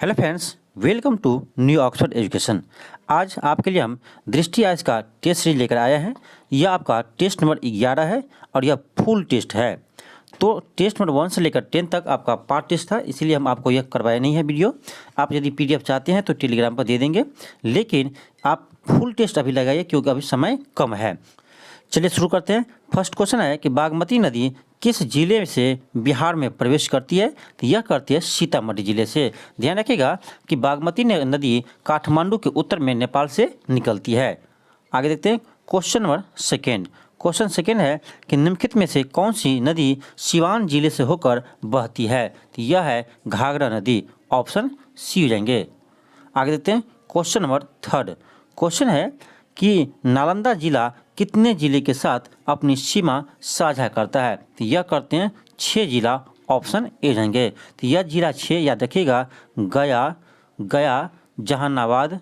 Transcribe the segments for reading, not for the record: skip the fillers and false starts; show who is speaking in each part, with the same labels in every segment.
Speaker 1: Hello friends, welcome to New Oxford Education. आज आपके लिए हम दृष्टि आइज का टेस्ट सीरीज लेकर आए हैं। यह आपका टेस्ट नंबर 11 है और यह फुल टेस्ट है। तो टेस्ट नंबर 1 से लेकर 10 तक आपका पार्ट टेस्ट था, इसीलिए हम आपको यह करवाया नहीं है वीडियो। आप यदि पीडीएफ चाहते हैं तो टेलीग्राम पर दे देंगे, लेकिन आप फुल टेस्ट अभी लगाइए क्योंकि अभी समय कम है। चलिए शुरू करते हैं। फर्स्ट क्वेश्चन है कि बागमती नदी किस जिले से बिहार में प्रवेश करती है? तो यह करती है सीतामढ़ी जिले से। ध्यान रखिएगा कि बागमती नदी काठमांडू के उत्तर में नेपाल से निकलती है। आगे देखते हैं question number second. Question second है कि निम्नलिखित में से कौन सी नदी सिवान जिले से होकर बहती है? तो यह है घाघरा नदी। ऑप्शन सी हो जाएंगे। आगे देखते हैं क्वेश्चन नंबर थर्ड। क्वेश्चन है कि नालंदा जिला कितने जिले के साथ अपनी सीमा साझा करता है? तो यह करते हैं 6 जिला। ऑप्शन ए जाएंगे। तो यह जिला 6 याद रखिएगा, गया जहानाबाद,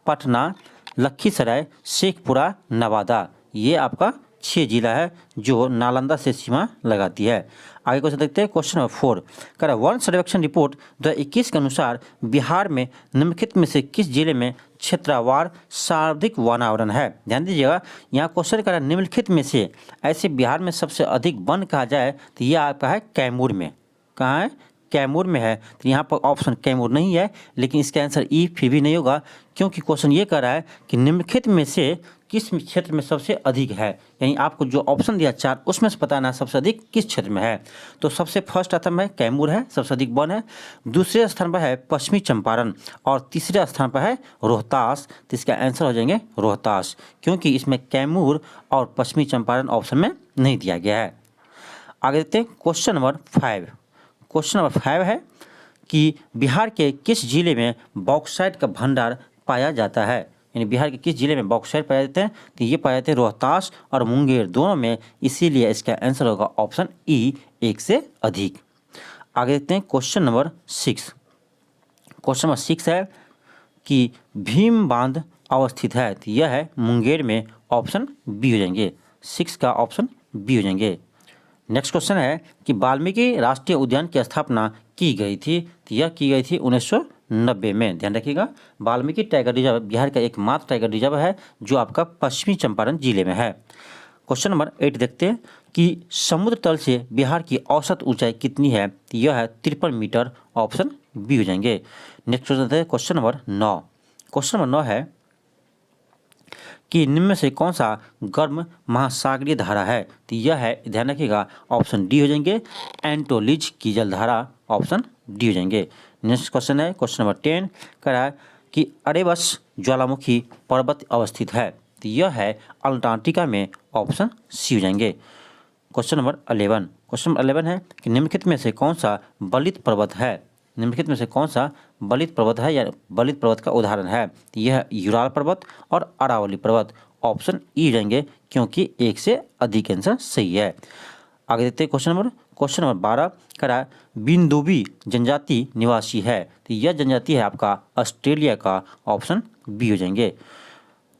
Speaker 1: पटना, लखीसराय, शेखपुरा, नवादा। ये आपका 6 जिला है जो नालंदा से सीमा लगाती है। आगे क्वेश्चन देखते हैं क्वेश्चन नंबर 4। कह रहा है वन सर्वेक्षण रिपोर्ट 2021 के अनुसार बिहार में निम्नलिखित में से किस जिले में क्षेत्रवार सर्वाधिक वनावरण है? ध्यान दीजिएगा, यहाँ क्वेश्चन कह रहा है निम्नलिखित में से ऐसे बिहार में सबसे अधिक वन कहा जाए तो यह आपका है कैमूर में। कहाँ है? कैमूर में है। तो यहाँ पर ऑप्शन कैमूर नहीं है, लेकिन इसका आंसर ई फिर भी नहीं होगा, क्योंकि क्वेश्चन ये कह रहा है कि निम्नलिखित में से किस क्षेत्र में सबसे अधिक है। यानी आपको जो ऑप्शन दिया 4 उसमें से बताना है सबसे अधिक किस क्षेत्र में है। तो सबसे फर्स्ट स्थान है कैमूर है, सबसे अधिक वन है। दूसरे स्थान पर है पश्चिमी चंपारण और तीसरे स्थान पर है रोहतास। तो इसका आंसर हो जाएंगे रोहतास, क्योंकि इसमें कैमूर और पश्चिमी चंपारण ऑप्शन में नहीं दिया गया है। आगे देखते हैं क्वेश्चन नंबर 5। क्वेश्चन नंबर 5 है कि बिहार के किस जिले में बॉक्साइट का भंडार पाया जाता है? यानी बिहार के किस जिले में बॉक्साइट पाए जाते हैं? तो ये पाए जाते हैं रोहतास और मुंगेर दोनों में, इसीलिए इसका आंसर होगा ऑप्शन ई, 1 से अधिक। आगे देखते हैं क्वेश्चन नंबर 6। क्वेश्चन नंबर 6 है कि भीम बांध अवस्थित है? तो यह है मुंगेर में। ऑप्शन बी हो जाएंगे। 6 का ऑप्शन बी हो जाएंगे। नेक्स्ट क्वेश्चन है कि वाल्मीकि राष्ट्रीय उद्यान की स्थापना की गई थी? तो यह की गई थी 1990 में। ध्यान रखिएगा, वाल्मीकि टाइगर रिजर्व बिहार का एकमात्र टाइगर रिजर्व है जो आपका पश्चिमी चंपारण जिले में है। क्वेश्चन नंबर 8 देखते हैं कि समुद्र तल से बिहार की औसत ऊंचाई कितनी है? तो यह है 53 मीटर। ऑप्शन बी हो जाएंगे। नेक्स्ट क्वेश्चन है क्वेश्चन नंबर 9। क्वेश्चन नंबर 9 है कि निम्न में से कौन सा गर्म महासागरीय धारा है? तो यह है, ध्यान रखिएगा, ऑप्शन डी हो जाएंगे, एंटोलिज की जलधारा। ऑप्शन डी हो जाएंगे। नेक्स्ट क्वेश्चन है क्वेश्चन नंबर 10। कह रहा है कि अरेबस ज्वालामुखी पर्वत अवस्थित है? तो यह है अंटार्कटिका में। ऑप्शन सी हो जाएंगे। Question number 11। क्वेश्चन नंबर 11 है कि निम्नलिखित में से कौन सा बलित पर्वत है? निम्नलिखित में से कौन सा बलित पर्वत है या बलित पर्वत का उदाहरण है? तो यह यूराल पर्वत और अरावली पर्वत। ऑप्शन ई जाएंगे, क्योंकि 1 से अधिक आंसर सही है। आगे देखते हैं क्वेश्चन नंबर 12। कह रहा है बिंदुबी जनजाति निवासी है? तो यह जनजाति है आपका ऑस्ट्रेलिया का। ऑप्शन बी हो जाएंगे।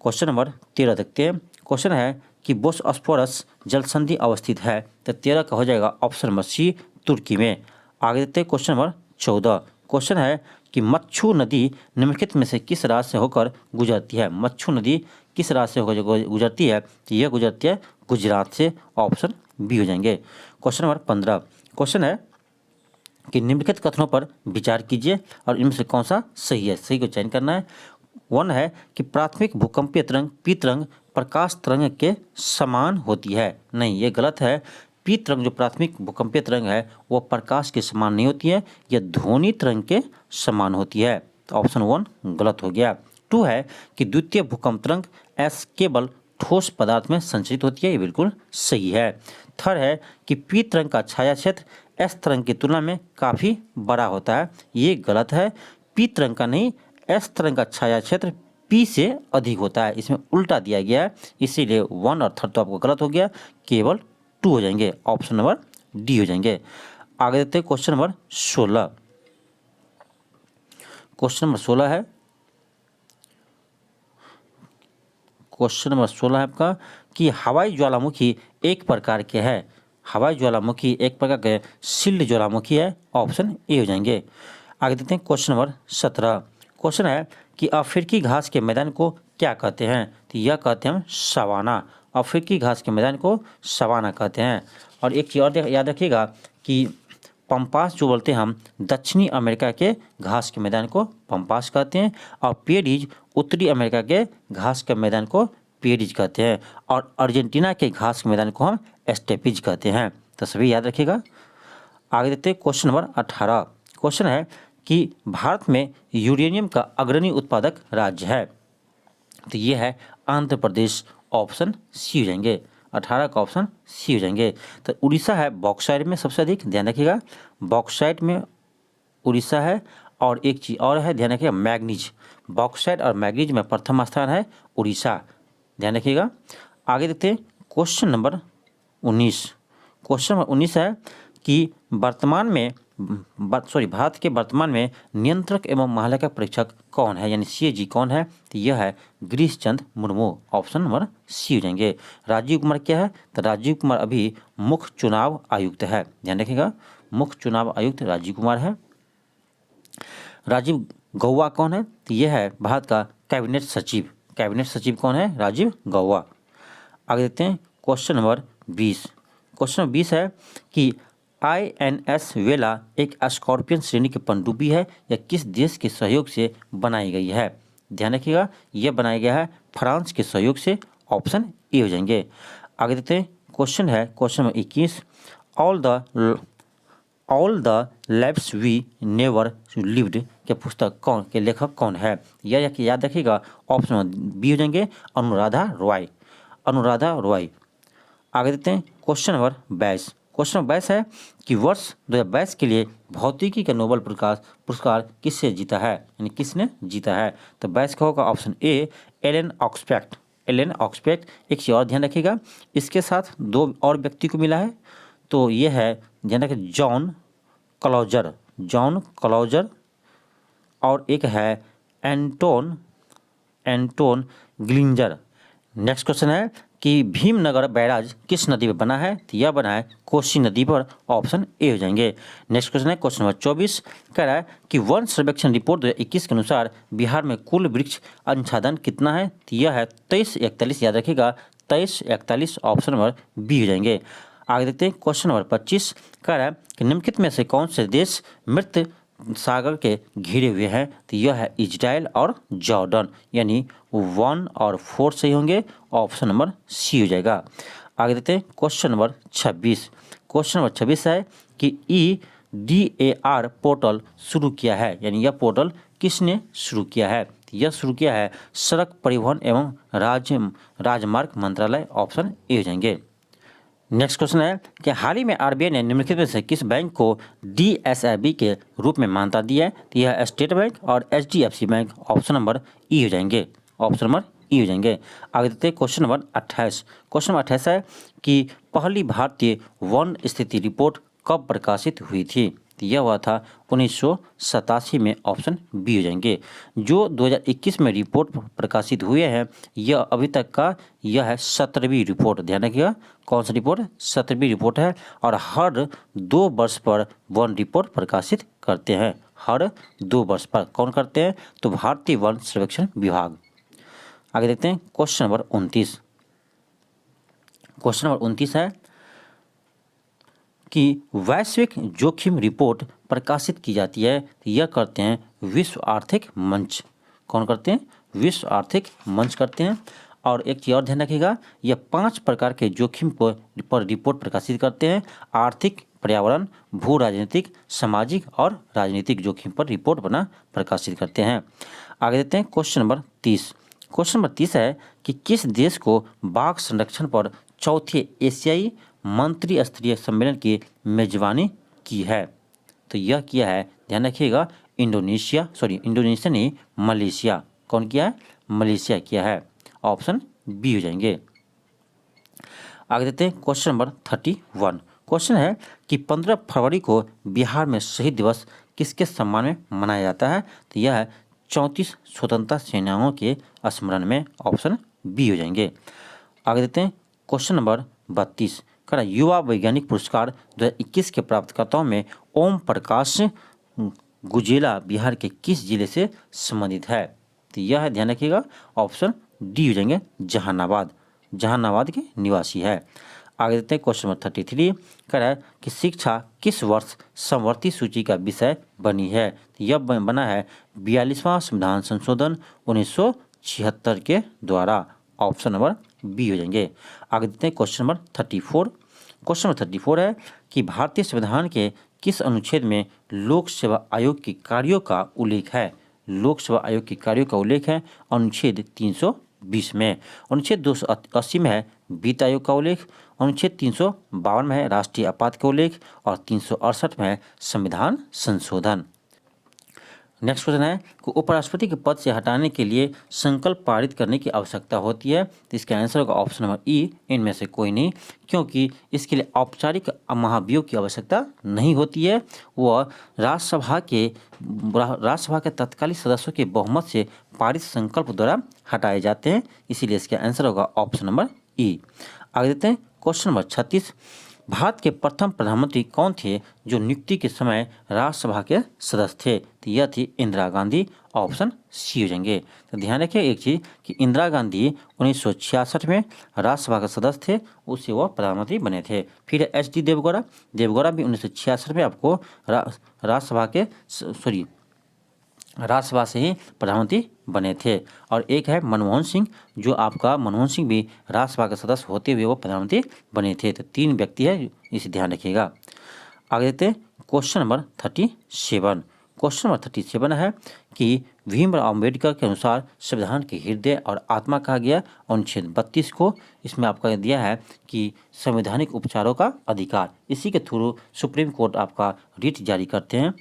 Speaker 1: क्वेश्चन नंबर 13 देखते हैं। क्वेश्चन है कि बोस्फोरस जल संधि अवस्थित है? तो 13 का हो जाएगा ऑप्शन नंबर सी, तुर्की में। आगे देखते हैं क्वेश्चन नंबर 14। क्वेश्चन है कि मच्छू नदी निम्नलिखित में से किस राज्य से होकर गुजरती है? मच्छू नदी किस राज्य से होकर गुजरती है? तो यह गुजरती है गुजरात से। ऑप्शन बी हो जाएंगे। Question number 15। क्वेश्चन है कि निम्नलिखित कथनों पर विचार कीजिए और इनमें से कौन सा सही है। सही को चयन करना है। 1 है कि प्राथमिक भूकंपीय तरंग पी तरंग प्रकाश तरंग के समान होती है? नहीं, ये गलत है। पी तरंग जो प्राथमिक भूकंपीय तरंग है वो प्रकाश के समान नहीं होती है, यह ध्वनि तरंग के समान होती है। तो ऑप्शन 1 गलत हो गया। 2 है कि द्वितीय भूकंप तरंग एस केवल ठोस पदार्थ में संचरित होती है? ये बिल्कुल सही है। 3 है कि पी तरंग का छाया क्षेत्र एस तरंग की तुलना में काफ़ी बड़ा होता है? ये गलत है। पी तरंग का नहीं, एस तरंग का छाया क्षेत्र पी से अधिक होता है। इसमें उल्टा दिया गया है, इसीलिए 1 और 3 तो आपको गलत हो गया, केवल 2 हो जाएंगे। ऑप्शन नंबर डी हो जाएंगे। आगे देखते हैं क्वेश्चन नंबर 16। क्वेश्चन नंबर 16 है आपका कि हवाई ज्वालामुखी एक प्रकार के है? हवाई ज्वालामुखी एक प्रकार के शिल्ड ज्वालामुखी है? ऑप्शन ए हो जाएंगे। आगे देखते हैं क्वेश्चन नंबर 17। क्वेश्चन है कि अफ्रीकी घास के मैदान को क्या कहते हैं? तो यह कहते हैं सवाना। अफ्रीकी घास के मैदान को सवाना कहते हैं। और एक चीज़ और याद रखिएगा कि पम्पास जो बोलते हैं हम दक्षिणी अमेरिका के घास के मैदान को पम्पास कहते हैं, और पेरीज उत्तरी अमेरिका के घास के मैदान को पेरीज कहते हैं, और अर्जेंटीना के घास के मैदान को हम एस्टेपिज कहते हैं। तो सभी याद रखिएगा। आगे देखते हैं क्वेश्चन नंबर 18। क्वेश्चन है कि भारत में यूरेनियम का अग्रणी उत्पादक राज्य है? तो ये है आंध्र प्रदेश। ऑप्शन सी हो जाएंगे। 18 का ऑप्शन सी हो जाएंगे। तो उड़ीसा है बॉक्साइट में सबसे अधिक, ध्यान रखिएगा। बॉक्साइट में उड़ीसा है। और एक चीज़ और है, ध्यान रखिएगा, मैग्नीज। बॉक्साइट और मैग्नीज में प्रथम स्थान है उड़ीसा, ध्यान रखिएगा। आगे देखते हैं क्वेश्चन नंबर 19। क्वेश्चन नंबर 19 है कि भारत के वर्तमान में नियंत्रक एवं महालेखा परीक्षक कौन है, यानी सीएजी कौन है? तो यह है Girish Chandra Murmu. Option number C हो जाएंगे। राजीव कुमार क्या है? तो राजीव कुमार अभी मुख्य चुनाव आयुक्त है, ध्यान रखिएगा। मुख्य चुनाव आयुक्त राजीव कुमार है। राजीव गौबा कौन है? तो यह है भारत का कैबिनेट सचिव। कैबिनेट सचिव कौन है? राजीव गौबा। आगे देखते हैं क्वेश्चन नंबर 20। क्वेश्चन नंबर 20 है कि INS वेला एक स्कॉर्पियन श्रेणी की पनडुब्बी है, यह किस देश के सहयोग से बनाई गई है? ध्यान रखिएगा, यह बनाया गया है फ्रांस के सहयोग से। ऑप्शन ए हो जाएंगे। आगे देखते हैं क्वेश्चन है question number 21। All the lives we never lived के पुस्तक कौन के लेखक कौन है? यह याद रखिएगा। ऑप्शन नंबर बी हो जाएंगे, अनुराधा रॉय। अनुराधा रॉय। आगे देखते हैं क्वेश्चन नंबर 22। क्वेश्चन नंबर 22 है कि वर्ष 2022 के लिए भौतिकी का नोबेल पुरस्कार किससे जीता है, यानी किसने जीता है? तो 22 का होगा ऑप्शन ए, एलन ऑक्सफेक्ट। एलन ऑक्सफेक्ट। एक चीज़ और ध्यान रखिएगा, इसके साथ 2 और व्यक्ति को मिला है। तो ये है ध्यान रखिए, जॉन क्लॉजर। John closure. और एक है एंटोन ग्लिंजर। नेक्स्ट क्वेश्चन है कि भीमनगर बैराज किस नदी पर बना है? तो यह बना है कोसी नदी पर। ऑप्शन ए हो जाएंगे। नेक्स्ट क्वेश्चन है क्वेश्चन नंबर 24। कह रहा है कि वन सर्वेक्षण रिपोर्ट 2021 के अनुसार बिहार में कुल वृक्ष आच्छादन कितना है? तो यह है 2341। याद रखिएगा, 2341। ऑप्शन नंबर बी हो जाएंगे। आगे देखते हैं क्वेश्चन नंबर 25। कह रहा है कि निम्नलिखित में से कौन से देश मृत सागर के घिरे हुए हैं? तो यह है इजराइल और जॉर्डन, यानी 1 और 4 सही होंगे। ऑप्शन नंबर सी हो जाएगा। आगे देखते हैं क्वेश्चन नंबर 26। क्वेश्चन नंबर 26 है कि EDAR पोर्टल शुरू किया है, यानी यह पोर्टल किसने शुरू किया है? यह शुरू किया है सड़क परिवहन एवं राजमार्ग मंत्रालय। ऑप्शन ए हो जाएंगे। नेक्स्ट क्वेश्चन है कि हाल ही में RBI ने निम्नलिखित में से किस बैंक को DSIB के रूप में मान्यता दी है? तो यह स्टेट बैंक और HDFC बैंक। ऑप्शन नंबर ई हो जाएंगे। ऑप्शन नंबर ई हो जाएंगे। आगे देखते हैं क्वेश्चन नंबर 28। क्वेश्चन नंबर 28 है कि पहली भारतीय वन स्थिति रिपोर्ट कब प्रकाशित हुई थी? तो यह हुआ था 1987 में। ऑप्शन बी हो जाएंगे। जो 2021 में रिपोर्ट प्रकाशित हुए हैं, यह अभी तक का यह है 17वीं रिपोर्ट। ध्यान रखिएगा, कौन सा रिपोर्ट? 17वीं रिपोर्ट है। और हर 2 वर्ष पर वन रिपोर्ट प्रकाशित करते हैं। हर 2 वर्ष पर कौन करते हैं? तो भारतीय वन सर्वेक्षण विभाग। आगे देखते हैं क्वेश्चन नंबर 29। क्वेश्चन नंबर 29 है कि वैश्विक जोखिम रिपोर्ट प्रकाशित की जाती है, तो यह करते हैं विश्व आर्थिक मंच। कौन करते हैं? विश्व आर्थिक मंच करते हैं। और एक चीज़ और ध्यान रखिएगा, यह 5 प्रकार के जोखिम पर रिपोर्ट प्रकाशित करते हैं। आर्थिक, पर्यावरण, भू राजनीतिक, सामाजिक और राजनीतिक जोखिम पर रिपोर्ट बना प्रकाशित करते हैं। आगे देखते हैं क्वेश्चन नंबर 30। क्वेश्चन नंबर 30 है कि किस देश को बाघ संरक्षण पर चौथे एशियाई मंत्री स्तरीय सम्मेलन की मेजबानी की है? तो यह किया है, ध्यान रखिएगा, इंडोनेशिया नहीं, मलेशिया। कौन किया है? मलेशिया किया है। ऑप्शन बी हो जाएंगे। आगे देते हैं क्वेश्चन नंबर 31। क्वेश्चन है कि 15 फरवरी को बिहार में शहीद दिवस किसके सम्मान में मनाया जाता है? तो यह है 34 स्वतंत्रता सेनानियों के स्मरण में। ऑप्शन बी हो जाएंगे। आगे देते हैं क्वेश्चन नंबर 32। कह रहा युवा वैज्ञानिक पुरस्कार 2021 के प्राप्तकर्ताओं में ओम प्रकाश गुजेला बिहार के किस जिले से संबंधित है? तो यह है, ध्यान रखिएगा, ऑप्शन डी हो जाएंगे, जहानाबाद। जहानाबाद के निवासी है। आगे देखते हैं क्वेश्चन नंबर 33 कह रहा है कि शिक्षा किस वर्ष समवर्ती सूची का विषय बनी है? तो यह बना है 42वां संविधान संशोधन 1976 के द्वारा। ऑप्शन नंबर बी हो जाएंगे। आगे देखते हैं क्वेश्चन नंबर 34। क्वेश्चन नंबर 34 है कि भारतीय संविधान के किस अनुच्छेद में लोक सेवा आयोग के कार्यों का उल्लेख है? लोक सेवा आयोग के कार्यों का उल्लेख है अनुच्छेद 320 में। अनुच्छेद 280 में है वित्त आयोग का उल्लेख। अनुच्छेद 352 में है राष्ट्रीय आपात का उल्लेख। और 368 में है संविधान संशोधन। नेक्स्ट क्वेश्चन है कि उपराष्ट्रपति के पद से हटाने के लिए संकल्प पारित करने की आवश्यकता होती है? तो इसका आंसर होगा ऑप्शन नंबर ई, इनमें से कोई नहीं, क्योंकि इसके लिए औपचारिक महाभियोग की आवश्यकता नहीं होती है। वह राज्यसभा के तत्कालीन सदस्यों के बहुमत से पारित संकल्प द्वारा हटाए जाते हैं, इसीलिए इसका आंसर होगा ऑप्शन नंबर ई। आगे देते हैं क्वेश्चन नंबर 36। भारत के प्रथम प्रधानमंत्री कौन थे जो नियुक्ति के समय राज्यसभा के सदस्य थे? तो यह थी इंदिरा गांधी। ऑप्शन सी हो जाएंगे। तो ध्यान रखिए एक चीज़ कि इंदिरा गांधी 1966 में राज्यसभा के सदस्य थे, उससे वो प्रधानमंत्री बने थे। फिर एच.डी. देवगौड़ा भी 1966 में आपको राज्यसभा से ही प्रधानमंत्री बने थे। और एक है मनमोहन सिंह, जो आपका मनमोहन सिंह भी राज्यसभा के सदस्य होते हुए वो प्रधानमंत्री बने थे। तो 3 व्यक्ति है, इसे ध्यान रखिएगा। आगे देखते हैं क्वेश्चन नंबर 37। क्वेश्चन नंबर 37 है कि भीमराव अम्बेडकर के अनुसार संविधान के हृदय और आत्मा कहा गया अनुच्छेद 32 को। इसमें आपका दिया है कि संवैधानिक उपचारों का अधिकार, इसी के थ्रू सुप्रीम कोर्ट आपका रिट जारी करते हैं।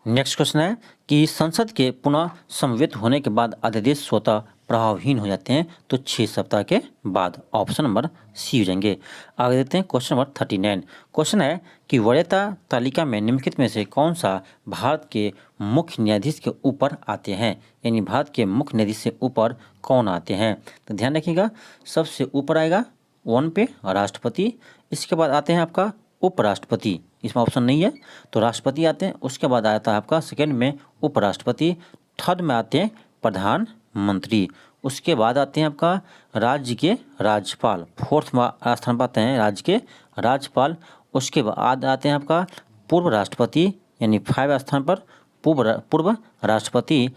Speaker 1: नेक्स्ट क्वेश्चन है कि संसद के पुनः समवेत होने के बाद अध्यादेश स्वतः प्रभावहीन हो जाते हैं? तो 6 सप्ताह के बाद। ऑप्शन नंबर सी हो जाएंगे। आगे देखते हैं क्वेश्चन नंबर 39। क्वेश्चन है कि वरीयता तालिका में निम्नलिखित में से कौन सा भारत के मुख्य न्यायाधीश के ऊपर आते हैं? यानी भारत के मुख्य न्यायाधीश से ऊपर कौन आते हैं? तो ध्यान रखिएगा, सबसे ऊपर आएगा 1 पे राष्ट्रपति, इसके बाद आते हैं आपका उपराष्ट्रपति, इसमें ऑप्शन नहीं है तो राष्ट्रपति आते हैं। उसके बाद आता है आपका सेकंड में उपराष्ट्रपति, थर्ड में आते हैं प्रधानमंत्री, उसके बाद आते हैं आपका राज्य के राज्यपाल, फोर्थ स्थान पर आते हैं राज्य के राज्यपाल। उसके बाद आते हैं आपका पूर्व राष्ट्रपति, यानी 5 स्थान पर पूर्व राष्ट्रपति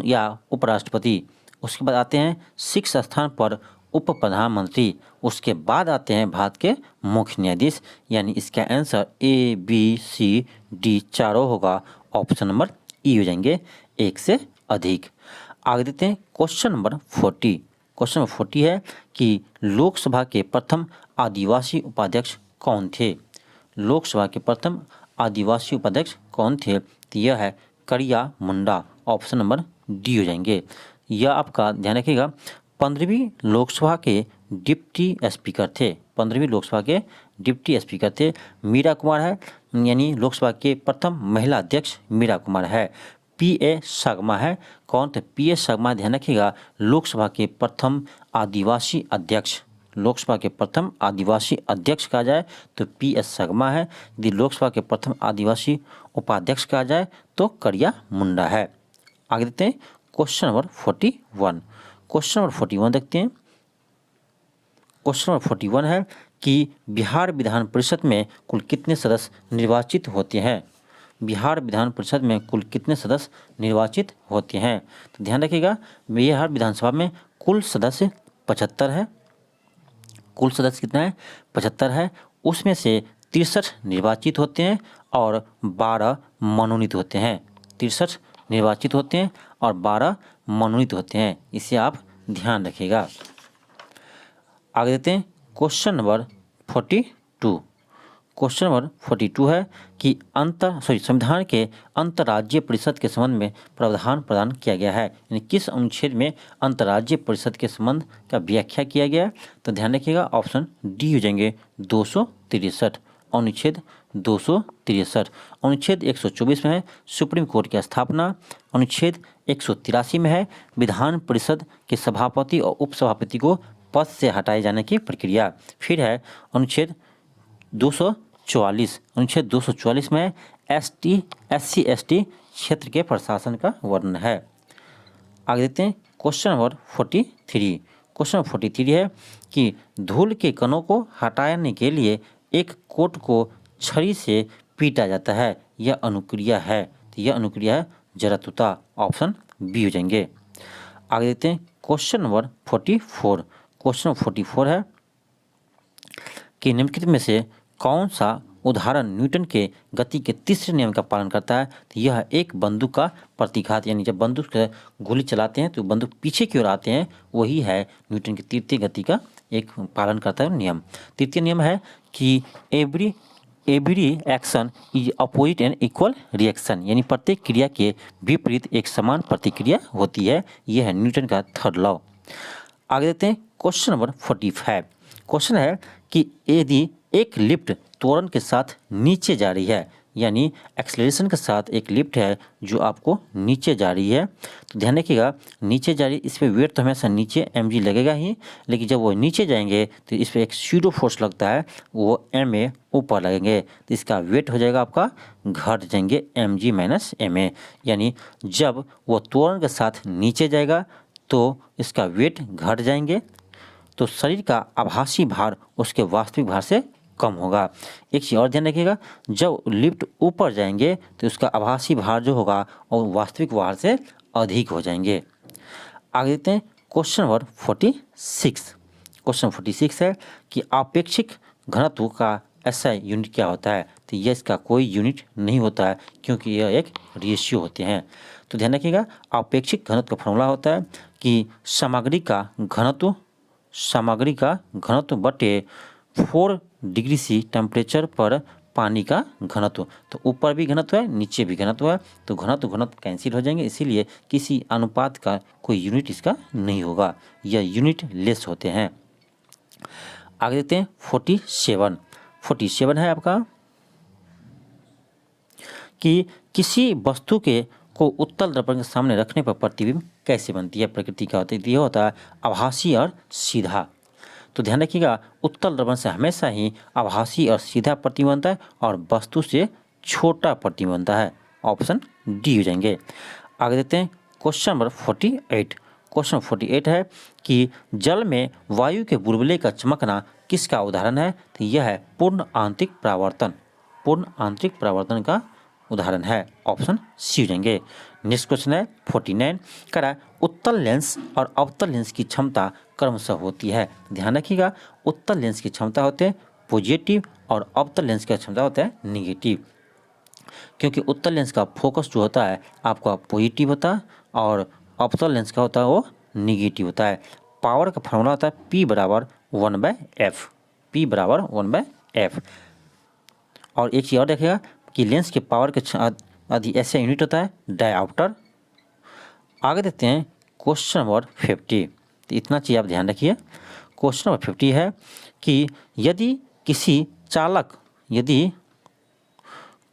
Speaker 1: या उपराष्ट्रपति। उसके बाद आते हैं 6 स्थान पर उप प्रधानमंत्री। उसके बाद आते हैं भारत के मुख्य न्यायाधीश, यानी इसका answer A B C D चारों होगा। ऑप्शन नंबर ई हो जाएंगे, एक से अधिक। आगे देते हैं क्वेश्चन नंबर 40। क्वेश्चन नंबर 40 है कि लोकसभा के प्रथम आदिवासी उपाध्यक्ष कौन थे? लोकसभा के प्रथम आदिवासी उपाध्यक्ष कौन थे? तो यह है करिया मुंडा। ऑप्शन नंबर डी हो जाएंगे। यह आपका ध्यान रखिएगा 15वीं लोकसभा के डिप्टी स्पीकर थे। 15वीं लोकसभा के डिप्टी स्पीकर थे। मीरा कुमार है, यानी लोकसभा के प्रथम महिला अध्यक्ष मीरा कुमार है। पी.ए. शर्मा है, कौन? तो पी.ए. शर्मा ध्यान रखिएगा लोकसभा के प्रथम आदिवासी अध्यक्ष। लोकसभा के प्रथम आदिवासी अध्यक्ष कहा जाए तो पी.एस. शर्मा है। यदि लोकसभा के प्रथम आदिवासी उपाध्यक्ष कहा जाए तो करिया मुंडा है। आगे देखते हैं क्वेश्चन नंबर 41। क्वेश्चन नंबर 41 देखते हैं। क्वेश्चन नंबर 41 है कि बिहार विधान परिषद में कुल कितने सदस्य निर्वाचित होते हैं? बिहार विधान परिषद में कुल कितने सदस्य निर्वाचित होते हैं? तो ध्यान रखिएगा बिहार विधानसभा में कुल सदस्य 75 है। कुल सदस्य कितना है? 75 है। उसमें से 63 निर्वाचित होते हैं और 12 मनोनीत होते हैं। 63 निर्वाचित होते हैं और 12 मनोनीत होते हैं, इसे आप ध्यान रखिएगा। आगे देते हैं क्वेश्चन नंबर 42। क्वेश्चन नंबर 42 है कि संविधान के अंतर्राज्यीय परिषद के संबंध में प्रावधान प्रदान किया गया है, यानी किस अनुच्छेद में अंतर्राज्यीय परिषद के संबंध का व्याख्या किया गया है? तो ध्यान रखिएगा ऑप्शन डी हो जाएंगे 263। अनुच्छेद 263। अनुच्छेद 124 में है सुप्रीम कोर्ट की स्थापना। अनुच्छेद 183 में है विधान परिषद के सभापति और उपसभापति को पद से हटाए जाने की प्रक्रिया। फिर है अनुच्छेद 244। अनुच्छेद 244 में SC ST क्षेत्र के प्रशासन का वर्णन है। आगे देखते हैं क्वेश्चन नंबर 43। क्वेश्चन नंबर 43 है कि धूल के कणों को हटाने के लिए एक कोट को छड़ी से पीटा जाता है, यह अनुक्रिया है। तो यह अनुक्रिया है जड़त्वता, ऑप्शन बी हो जाएंगे। आगे देखते हैं क्वेश्चन नंबर 44। क्वेश्चन नंबर 44 है कि निम्नलिखित में से कौन सा उदाहरण न्यूटन के गति के तीसरे नियम का पालन करता है। तो यह एक बंदूक का प्रतिघात, यानी जब बंदूक से गोली चलाते हैं तो बंदूक पीछे की ओर आते हैं, वही है न्यूटन की तृतीय गति का एक पालन करता है नियम। तृतीय नियम है कि every action is opposite and equal reaction, यानी प्रत्येक क्रिया के विपरीत एक समान प्रतिक्रिया होती है। यह है न्यूटन का थर्ड लॉ। आगे देखते हैं क्वेश्चन नंबर 45। क्वेश्चन है कि यदि एक लिफ्ट त्वरण के साथ नीचे जा रही है, यानी एक्सेलरेशन के साथ एक लिफ्ट है जो आपको नीचे जा रही है, तो ध्यान रखिएगा नीचे जा रही, इस पर वेट तो हमेशा नीचे mg लगेगा ही, लेकिन जब वो नीचे जाएंगे तो इस पर एक सूडो फोर्स लगता है, वो ma ऊपर लगेंगे, तो इसका वेट हो जाएगा आपका घट जाएंगे mg माइनस ma, यानी जब वो त्वरण के साथ नीचे जाएगा तो इसका वेट घट जाएंगे, तो शरीर का आभासी भार उसके वास्तविक भार से कम होगा। एक चीज़ और ध्यान रखिएगा, जब लिफ्ट ऊपर जाएंगे तो उसका आभासी भार जो होगा और वास्तविक भार से अधिक हो जाएंगे। आगे देखते हैं क्वेश्चन नंबर 46। क्वेश्चन 46 है कि आपेक्षिक घनत्व का SI यूनिट क्या होता है। तो यह इसका कोई यूनिट नहीं होता है क्योंकि यह एक रेशियो होते हैं। तो ध्यान रखिएगा आपेक्षिक घनत्व का फॉर्मूला होता है कि सामग्री का घनत्व बटे 4 डिग्री C टेम्परेचर पर पानी का घनत्व। तो ऊपर भी घनत्व है, नीचे भी घनत्व है, तो घनत्व कैंसिल हो जाएंगे, इसीलिए किसी अनुपात का कोई यूनिट इसका नहीं होगा, यह यूनिट लेस होते हैं। आगे देखते हैं 47 है आपका कि किसी वस्तु को उत्तल दर्पण के सामने रखने पर प्रतिबिंब कैसे बनती है, प्रकृति क्या होती है। यह होता है आभासी और सीधा। तो ध्यान रखिएगा उत्तल दर्पण से हमेशा ही आभासी और सीधा प्रतिबिंब बनता है और वस्तु से छोटा प्रतिबिंब बनता है, ऑप्शन डी हो जाएंगे। आगे देखते हैं क्वेश्चन नंबर 48। क्वेश्चन 48 है कि जल में वायु के बुलबुले का चमकना किसका उदाहरण है। तो यह है पूर्ण आंतरिक परावर्तन का उदाहरण है, ऑप्शन सी हो जाएंगे। नेक्स्ट क्वेश्चन है 49 करा उत्तल लेंस और अवतल लेंस की क्षमता क्रमशः होती है। ध्यान रखिएगा उत्तल लेंस की क्षमता होते हैं पॉजिटिव और अवतल लेंस की क्षमता होता है निगेटिव, क्योंकि उत्तल लेंस का फोकस जो होता है आपका पॉजिटिव होता है और अवतल लेंस का होता है वो निगेटिव होता है। पावर का फॉर्मूला होता है P बराबर 1/f। और एक चीज़ और देखिएगा कि लेंस के पावर के ऐसा यूनिट होता है डायऑप्टर। आगे देखते हैं क्वेश्चन नंबर 50। तो इतना चीज़ आप ध्यान रखिए। क्वेश्चन नंबर 50 है कि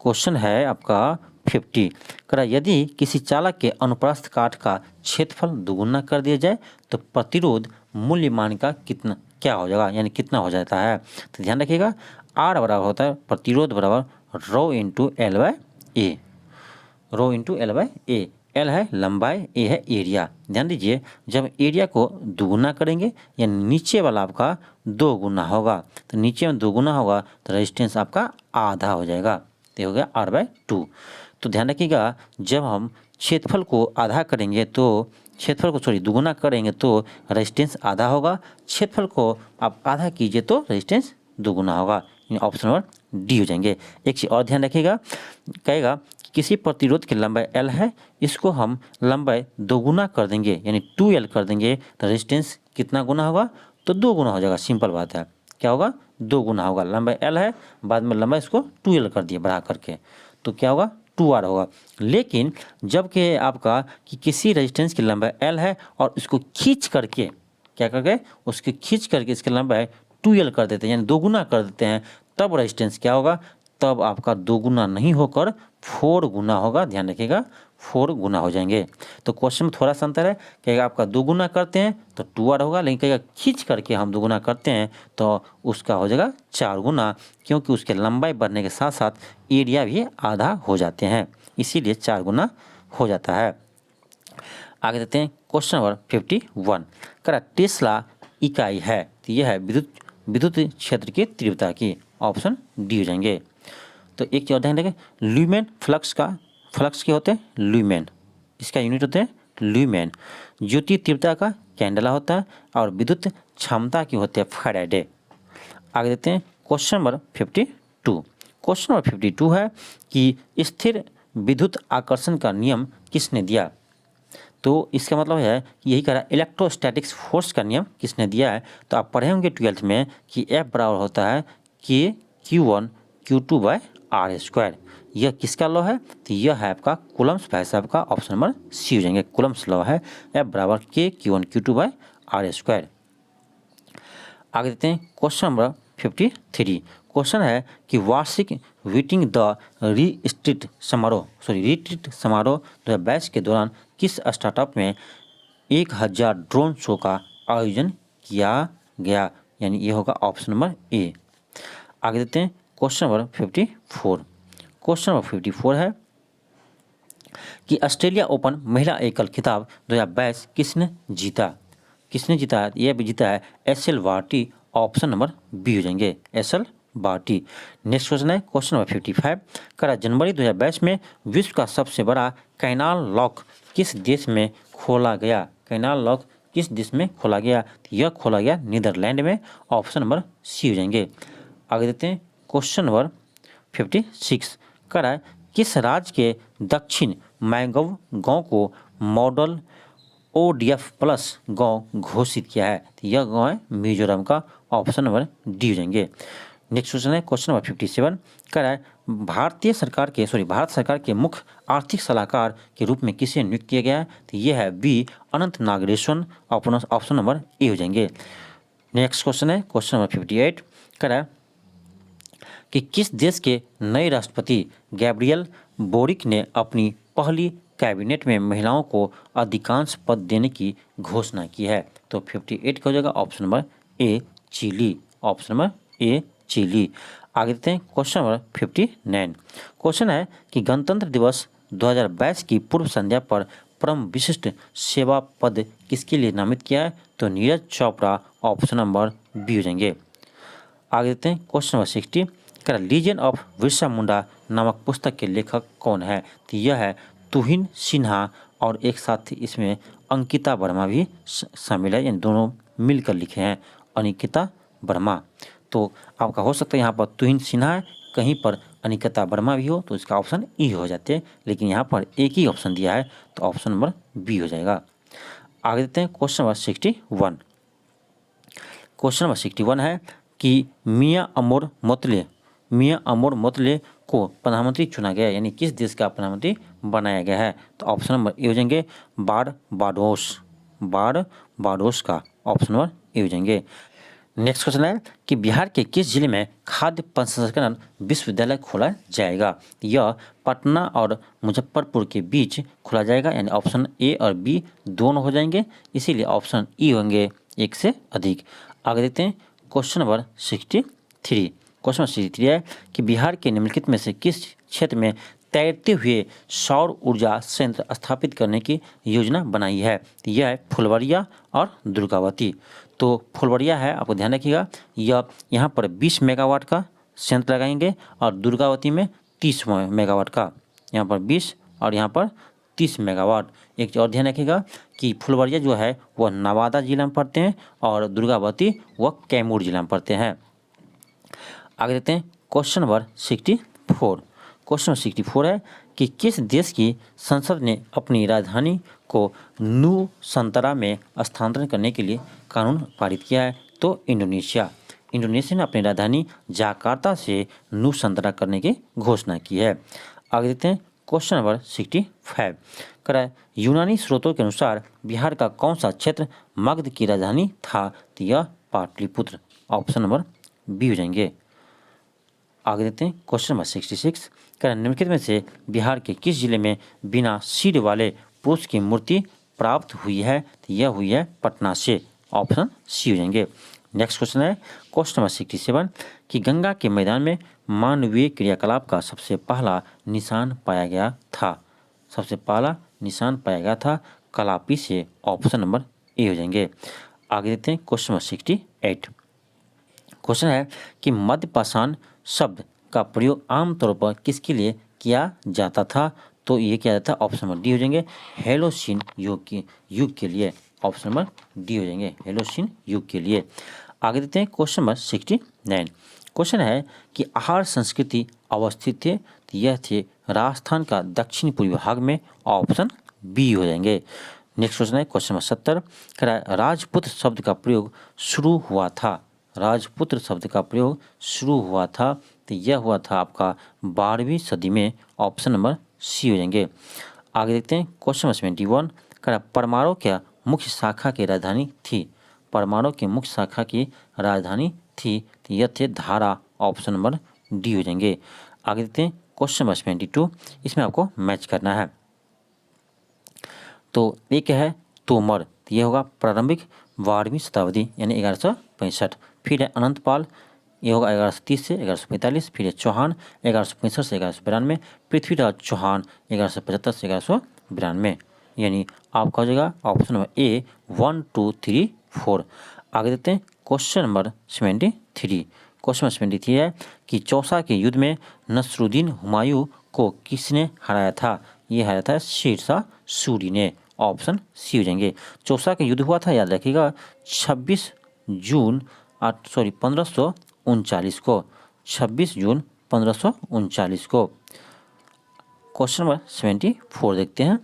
Speaker 1: क्वेश्चन है आपका 50 यदि किसी चालक के अनुप्रस्थ काट का क्षेत्रफल दुगुना कर दिया जाए तो प्रतिरोध मूल्य मान का क्या हो जाएगा, यानी कितना हो जाता है। तो ध्यान रखिएगा R बराबर होता है प्रतिरोध बराबर ρ into L by A. L है लंबाई, ए है एरिया। ध्यान दीजिए जब एरिया को दुगुना करेंगे यानी नीचे वाला आपका 2 गुना होगा, तो नीचे में 2 गुना होगा तो रेजिस्टेंस आपका आधा हो जाएगा, तो हो गया R/2। तो ध्यान रखिएगा जब हम क्षेत्रफल को आधा करेंगे तो दुगुना करेंगे तो रेजिस्टेंस आधा होगा, क्षेत्रफल को आप आधा कीजिए तो रेजिस्टेंस दुगुना होगा, ऑप्शन नंबर डी हो जाएंगे। एक चीज़ और ध्यान रखिएगा, कहेगा किसी प्रतिरोध की लंबाई L है, इसको हम लंबाई 2 गुना कर देंगे यानी 2L कर देंगे तो रेजिस्टेंस कितना गुना होगा, तो 2 गुना हो जाएगा। सिंपल बात है, क्या होगा 2 गुना होगा। लंबाई L है, बाद में लंबाई इसको 2L कर दिए बढ़ा करके, तो क्या होगा 2R होगा। लेकिन जबकि आपका कि किसी रेजिस्टेंस की लंबाई L है और इसको खींच करके इसकी लंबाई 2L कर देते हैं यानी 2 गुना कर देते हैं, तब रेजिस्टेंस क्या होगा, तब आपका 2 गुना नहीं होकर 4 गुना होगा। ध्यान रखिएगा 4 गुना हो जाएंगे। तो क्वेश्चन में थोड़ा सा अंतर है, कहेगा आपका 2 गुना करते हैं तो 2R होगा, लेकिन कहेगा खींच करके हम 2 गुना करते हैं तो उसका हो जाएगा 4 गुना, क्योंकि उसके लंबाई बढ़ने के साथ साथ एरिया भी आधा हो जाते हैं। इसीलिए 4 गुना हो जाता है। आगे देखते हैं क्वेश्चन नंबर 51। कह रहा टेस्ला इकाई है, तो यह है विद्युत क्षेत्र की तीव्रता की। ऑप्शन डी हो जाएंगे। तो एक चीज और ध्यान रखें, ल्यूमेन फ्लक्स के होते हैं ल्यूमेन, इसका यूनिट होते हैं ल्यूमेन। ज्योति तीव्रता का कैंडेला होता है और विद्युत क्षमता की होते हैं फैराडे। आगे देखते हैं क्वेश्चन नंबर 52। क्वेश्चन नंबर 52 है कि स्थिर विद्युत आकर्षण का नियम किसने दिया। तो इसका मतलब है कि यही कह रहा है इलेक्ट्रोस्टैटिक्स फोर्स का नियम किसने दिया है। तो आप पढ़े होंगे 12th में कि F बराबर होता है Q1 Q2 bye are square. यह किसका लॉ है, तो यह है आपका कूलम्स भाई साहब का। ऑप्शन नंबर सी हो जाएंगे, कूलम्स लॉ है F बराबर Q1 Q2 bye are square. आगे देखते हैं क्वेश्चन नंबर 53। क्वेश्चन है कि वार्षिक वीटिंग द रिट्रीट समारोह 2022 के दौरान किस स्टार्टअप में 1000 ड्रोन शो का आयोजन किया गया, यानी ये होगा ऑप्शन नंबर ए। आगे देखते हैं क्वेश्चन नंबर 54। क्वेश्चन नंबर 54 है कि ऑस्ट्रेलिया ओपन महिला एकल खिताब 2022 किसने जीता। यह भी जीता है Ashleigh Barty. Option number B हो जाएंगे, एसएल बार्टी। नेक्स्ट क्वेश्चन है क्वेश्चन नंबर 55। करा जनवरी 2022 में विश्व का सबसे बड़ा कैनाल लॉक किस देश में खोला गया। कैनाल लॉक किस देश में खोला गया, यह खोला गया नीदरलैंड में। ऑप्शन नंबर सी हो जाएंगे। आगे देखते हैं क्वेश्चन नंबर 56। करा किस राज्य के दक्षिण मैंगव गांव को मॉडल ODF प्लस गांव घोषित किया है, तो यह गांव है मिजोरम का। ऑप्शन नंबर डी हो जाएंगे। नेक्स्ट क्वेश्चन है क्वेश्चन नंबर 57। कह रहा है भारत सरकार के मुख्य आर्थिक सलाहकार के रूप में किसे नियुक्त किया गया है, तो यह है V Anant Nageswaran. Option number A हो जाएंगे। नेक्स्ट क्वेश्चन है क्वेश्चन नंबर 58। कह रहा है कि किस देश के नए राष्ट्रपति गैब्रियल बोरिक ने अपनी पहली कैबिनेट में महिलाओं को अधिकांश पद देने की घोषणा की है। तो 58 का हो जाएगा option number A Chile. Option number A Chile. आगे देखते हैं क्वेश्चन नंबर 59। क्वेश्चन है कि गणतंत्र दिवस 2022 की पूर्व संध्या पर परम विशिष्ट सेवा पद किसके लिए नामित किया है, तो Neeraj Chopra. Option number B हो जाएंगे। आगे देखते हैं क्वेश्चन नंबर 60। कह लीजेंड ऑफ बिरसा मुंडा नामक पुस्तक के लेखक कौन है, तो यह है तुहिन सिन्हा और एक साथ इसमें अंकिता वर्मा भी शामिल है, यानी दोनों मिलकर लिखे हैं अंकिता वर्मा। तो आपका हो सकता है यहाँ पर तुहिन सिन्हा है, कहीं पर अंकिता वर्मा भी हो, तो इसका ऑप्शन ई हो जाते हैं, लेकिन यहाँ पर एक ही ऑप्शन दिया है, तो ऑप्शन नंबर बी हो जाएगा। आगे देखते हैं क्वेश्चन नंबर 61। क्वेश्चन नंबर 61 है कि मियां अमोर मोतले को प्रधानमंत्री चुना गया, यानी किस देश का प्रधानमंत्री बनाया गया है, तो ऑप्शन नंबर ए हो जाएंगे बारबाडोस का। ऑप्शन नंबर ए हो जाएंगे। नेक्स्ट क्वेश्चन है कि बिहार के किस जिले में खाद्य प्रसंस्करण विश्वविद्यालय खोला जाएगा, यह पटना और मुजफ्फरपुर के बीच खोला जाएगा, यानी ऑप्शन ए और बी दोनों हो जाएंगे, इसीलिए ऑप्शन ई होंगे एक से अधिक। आगे देखते हैं क्वेश्चन नंबर 63। क्वेश्चन नंबर 63 है कि बिहार के निम्नलिखित में से किस क्षेत्र में तैरते हुए सौर ऊर्जा संयंत्र स्थापित करने की योजना बनाई है, तो यह है फुलवरिया और दुर्गावती। तो फुलवरिया है, आपको ध्यान रखिएगा, यह यहाँ पर 20 मेगावाट का संयंत्र लगाएंगे और दुर्गावती में 30 मेगावाट का, यहाँ पर 20 और यहाँ पर 30 मेगावाट। एक और ध्यान रखिएगा कि फुलवरिया जो है वह नवादा जिला में पड़ते हैं और दुर्गावती वह कैमूर जिला में पड़ते हैं। आगे देखते हैं क्वेश्चन नंबर 64। क्वेश्चन नंबर 64 है कि किस देश की संसद ने अपनी राजधानी को नू संतरा में स्थानांतरण करने के लिए कानून पारित किया है, तो इंडोनेशिया ने अपनी राजधानी जाकार्ता से नू संतरा करने की घोषणा की है। आगे देखते हैं क्वेश्चन नंबर 65। करा यूनानी स्रोतों के अनुसार बिहार का कौन सा क्षेत्र मगध की राजधानी था, तो यह पाटलिपुत्र। ऑप्शन नंबर बी हो जाएंगे। आगे देखते हैं क्वेश्चन नंबर 66। करा निम्नलिखित में से बिहार के किस जिले में बिना सिर वाले पुरुष की मूर्ति प्राप्त हुई है, तो यह हुई है पटना से। ऑप्शन सी हो जाएंगे। नेक्स्ट क्वेश्चन है क्वेश्चन नंबर 67 कि गंगा के मैदान में मानवीय क्रियाकलाप का सबसे पहला निशान पाया गया था। सबसे पहला निशान पाया गया था कलापी से। ऑप्शन नंबर ए हो जाएंगे। आगे देखते हैं क्वेश्चन नंबर 68। क्वेश्चन है कि मध्यपाषाण शब्द का प्रयोग आमतौर पर किसके लिए किया जाता था? तो ये किया जाता है, ऑप्शन नंबर डी हो जाएंगे, हेलोसीन युग के लिए। ऑप्शन नंबर डी हो जाएंगे, हेलोसीन युग के लिए। आगे देखते हैं क्वेश्चन नंबर 69। क्वेश्चन है कि आहार संस्कृति अवस्थित थे, तो यह थे राजस्थान का दक्षिण पूर्वी भाग में। ऑप्शन बी हो जाएंगे। नेक्स्ट क्वेश्चन है क्वेश्चन नंबर 70। कह रहा है राजपुत्र शब्द का प्रयोग शुरू हुआ था। राजपुत्र शब्द का प्रयोग शुरू हुआ था, तो यह हुआ था आपका 12वीं सदी में। ऑप्शन नंबर सी हो जाएंगे। आगे देखते हैं क्वेश्चन नंबर 71। कह रहा है परमाणु क्या मुख्य शाखा की राजधानी थी? परमाणु की मुख्य शाखा की राजधानी थी, तो यह थे धारा। ऑप्शन नंबर डी हो जाएंगे। आगे देखते हैं क्वेश्चन नंबर 72। इसमें आपको मैच करना है। तो एक है तोमर, तो यह होगा प्रारंभिक 12वीं शताब्दी यानी 1165। फिर है अनंतपाल, ये होगा 1130 से 1145। फिर है चौहान 1165 से 1192। पृथ्वीराज चौहान 1175 से 1192। यानी आपका हो जाएगा ऑप्शन नंबर ए 1 2 3 4। आगे देखते हैं क्वेश्चन नंबर 73। क्वेश्चन नंबर 73 है कि चौसा के युद्ध में नसरुद्दीन हुमायूं को किसने हराया था? ये हराया था शेरशाह सूरी ने। ऑप्शन सी हो जाएंगे। चौसा का युद्ध हुआ था, याद रखिएगा, 26 जून 1539 को। 26 जून 1539 को। क्वेश्चन नंबर 74 देखते हैं।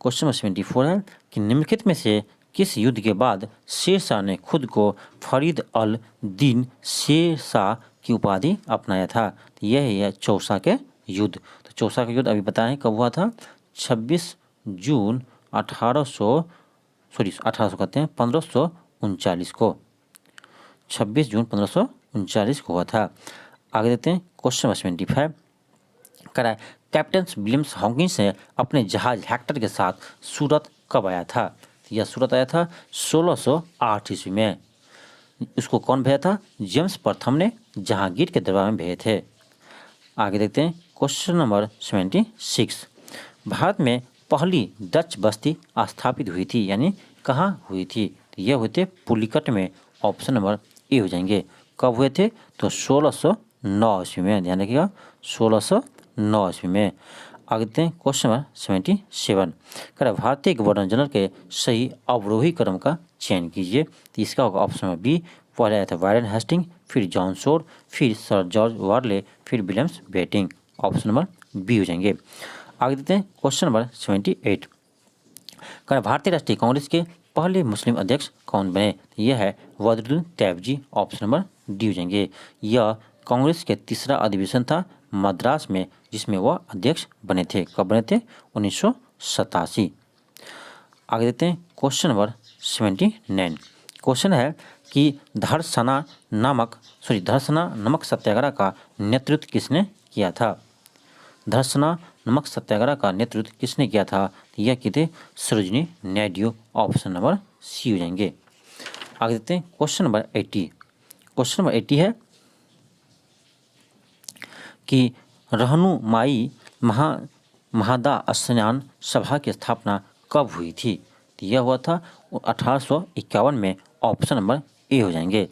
Speaker 1: क्वेश्चन नंबर 74 है कि निम्नलिखित में से किस युद्ध के बाद शेरशाह ने खुद को फरीद अल दीन शेरशाह की उपाधि अपनाया था? तो यह है चौसा के युद्ध। तो चौसा का युद्ध अभी बताएं कब हुआ था? 26 जून 1800 कहते हैं 1539 को। 26 जून 1539 को हुआ था। आगे देखते हैं क्वेश्चन नंबर 75। कह है कैप्टन विलियम्स हॉकिंस ने अपने जहाज हेक्टर के साथ सूरत कब आया था? यह सूरत आया था 1608 ईस्वी में। उसको कौन भेजा था? जेम्स प्रथम ने जहांगीर के दरबार में भेजे थे। आगे देखते हैं क्वेश्चन नंबर 76। भारत में पहली डच बस्ती स्थापित हुई थी, यानी कहाँ हुई थी? तो यह हुए थे पुलिकट में। ऑप्शन नंबर ए हो जाएंगे। कब हुए थे? तो 1609 ईस्वी में। ध्यान रखिएगा 1609 ईस्वी में। आगे देखते हैं क्वेश्चन नंबर 77। कह रहा भारतीय गवर्नर जनरल के सही अवरोही क्रम का चयन कीजिए। तो इसका होगा ऑप्शन नंबर बी। पहले आया था वारेन हेस्टिंग, फिर जॉन शोर, फिर सर जॉर्ज वार्ले, फिर Williams Bentinck. Option number B हो जाएंगे। आगे देखते हैं क्वेश्चन नंबर 78। कह भारतीय राष्ट्रीय कांग्रेस के पहले मुस्लिम अध्यक्ष कौन बने? यह है Badruddin Tyabji. Option number D हो जाएंगे। यह कांग्रेस के तीसरा अधिवेशन था मद्रास में, जिसमें वह अध्यक्ष बने थे। कब बने थे? 1987। आगे देखते हैं क्वेश्चन नंबर 79। क्वेश्चन है कि धरसना नमक सत्याग्रह का नेतृत्व किसने किया था? धरसना नमक सत्याग्रह का नेतृत्व किसने किया था? यह किए थे Sarojini Naidu. Option number C हो जाएंगे। आगे देखते हैं क्वेश्चन नंबर 80। क्वेश्चन नंबर 80 है कि रहनुमाई महादा स्नान सभा की स्थापना कब हुई थी? तो यह हुआ था 1851 में। ऑप्शन नंबर ए हो जाएंगे।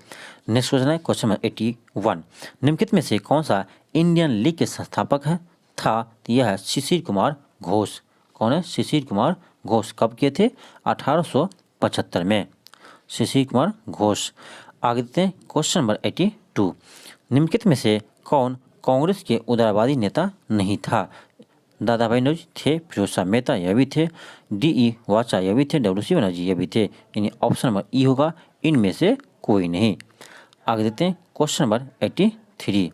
Speaker 1: नेक्स्ट क्वेश्चन है क्वेश्चन नंबर 81। निम्नलिखित में से कौन सा इंडियन लीग के संस्थापक है था? तो यह है शिशिर कुमार घोष। कौन है? शिशिर कुमार घोष। कब किए थे? 1875 में। शिशिर कुमार घोष। आगे देखते हैं क्वेश्चन नंबर 82। निम्नलिखित में से कौन कांग्रेस के उदारवादी नेता नहीं था? दादा भाई नौरोजी थे, फिरोज शाह मेहता यह भी थे, डी.ई. वाचा यह भी थे, डब्ल्यू.सी. बनर्जी यह भी थे। यानी ऑप्शन नंबर ई होगा, इनमें से कोई नहीं। आगे देखते हैं क्वेश्चन नंबर 83।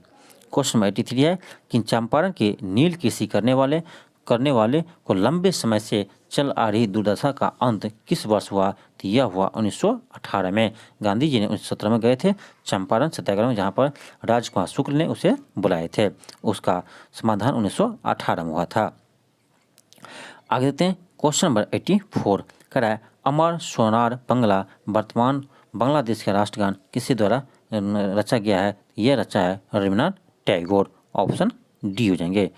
Speaker 1: क्वेश्चन नंबर 83 है कि चंपारण के नील कृषि करने वाले को लंबे समय से चल आ रही दुर्दशा का अंत किस वर्ष हुआ? तो यह हुआ 1918 में। गांधी जी ने 1917 में गए थे चंपारण सत्याग्रह में, जहां पर राजकुमार शुक्ल ने उसे बुलाए थे। उसका समाधान 1918 में हुआ था। आगे देखते हैं क्वेश्चन नंबर 84। कह रहा है अमर सोनार बंगला वर्तमान बांग्लादेश का राष्ट्रगान किसके द्वारा रचा गया है? यह रचा है रविन्द्रनाथ टैगोर, ऑप्शन डी हो जाएंगे।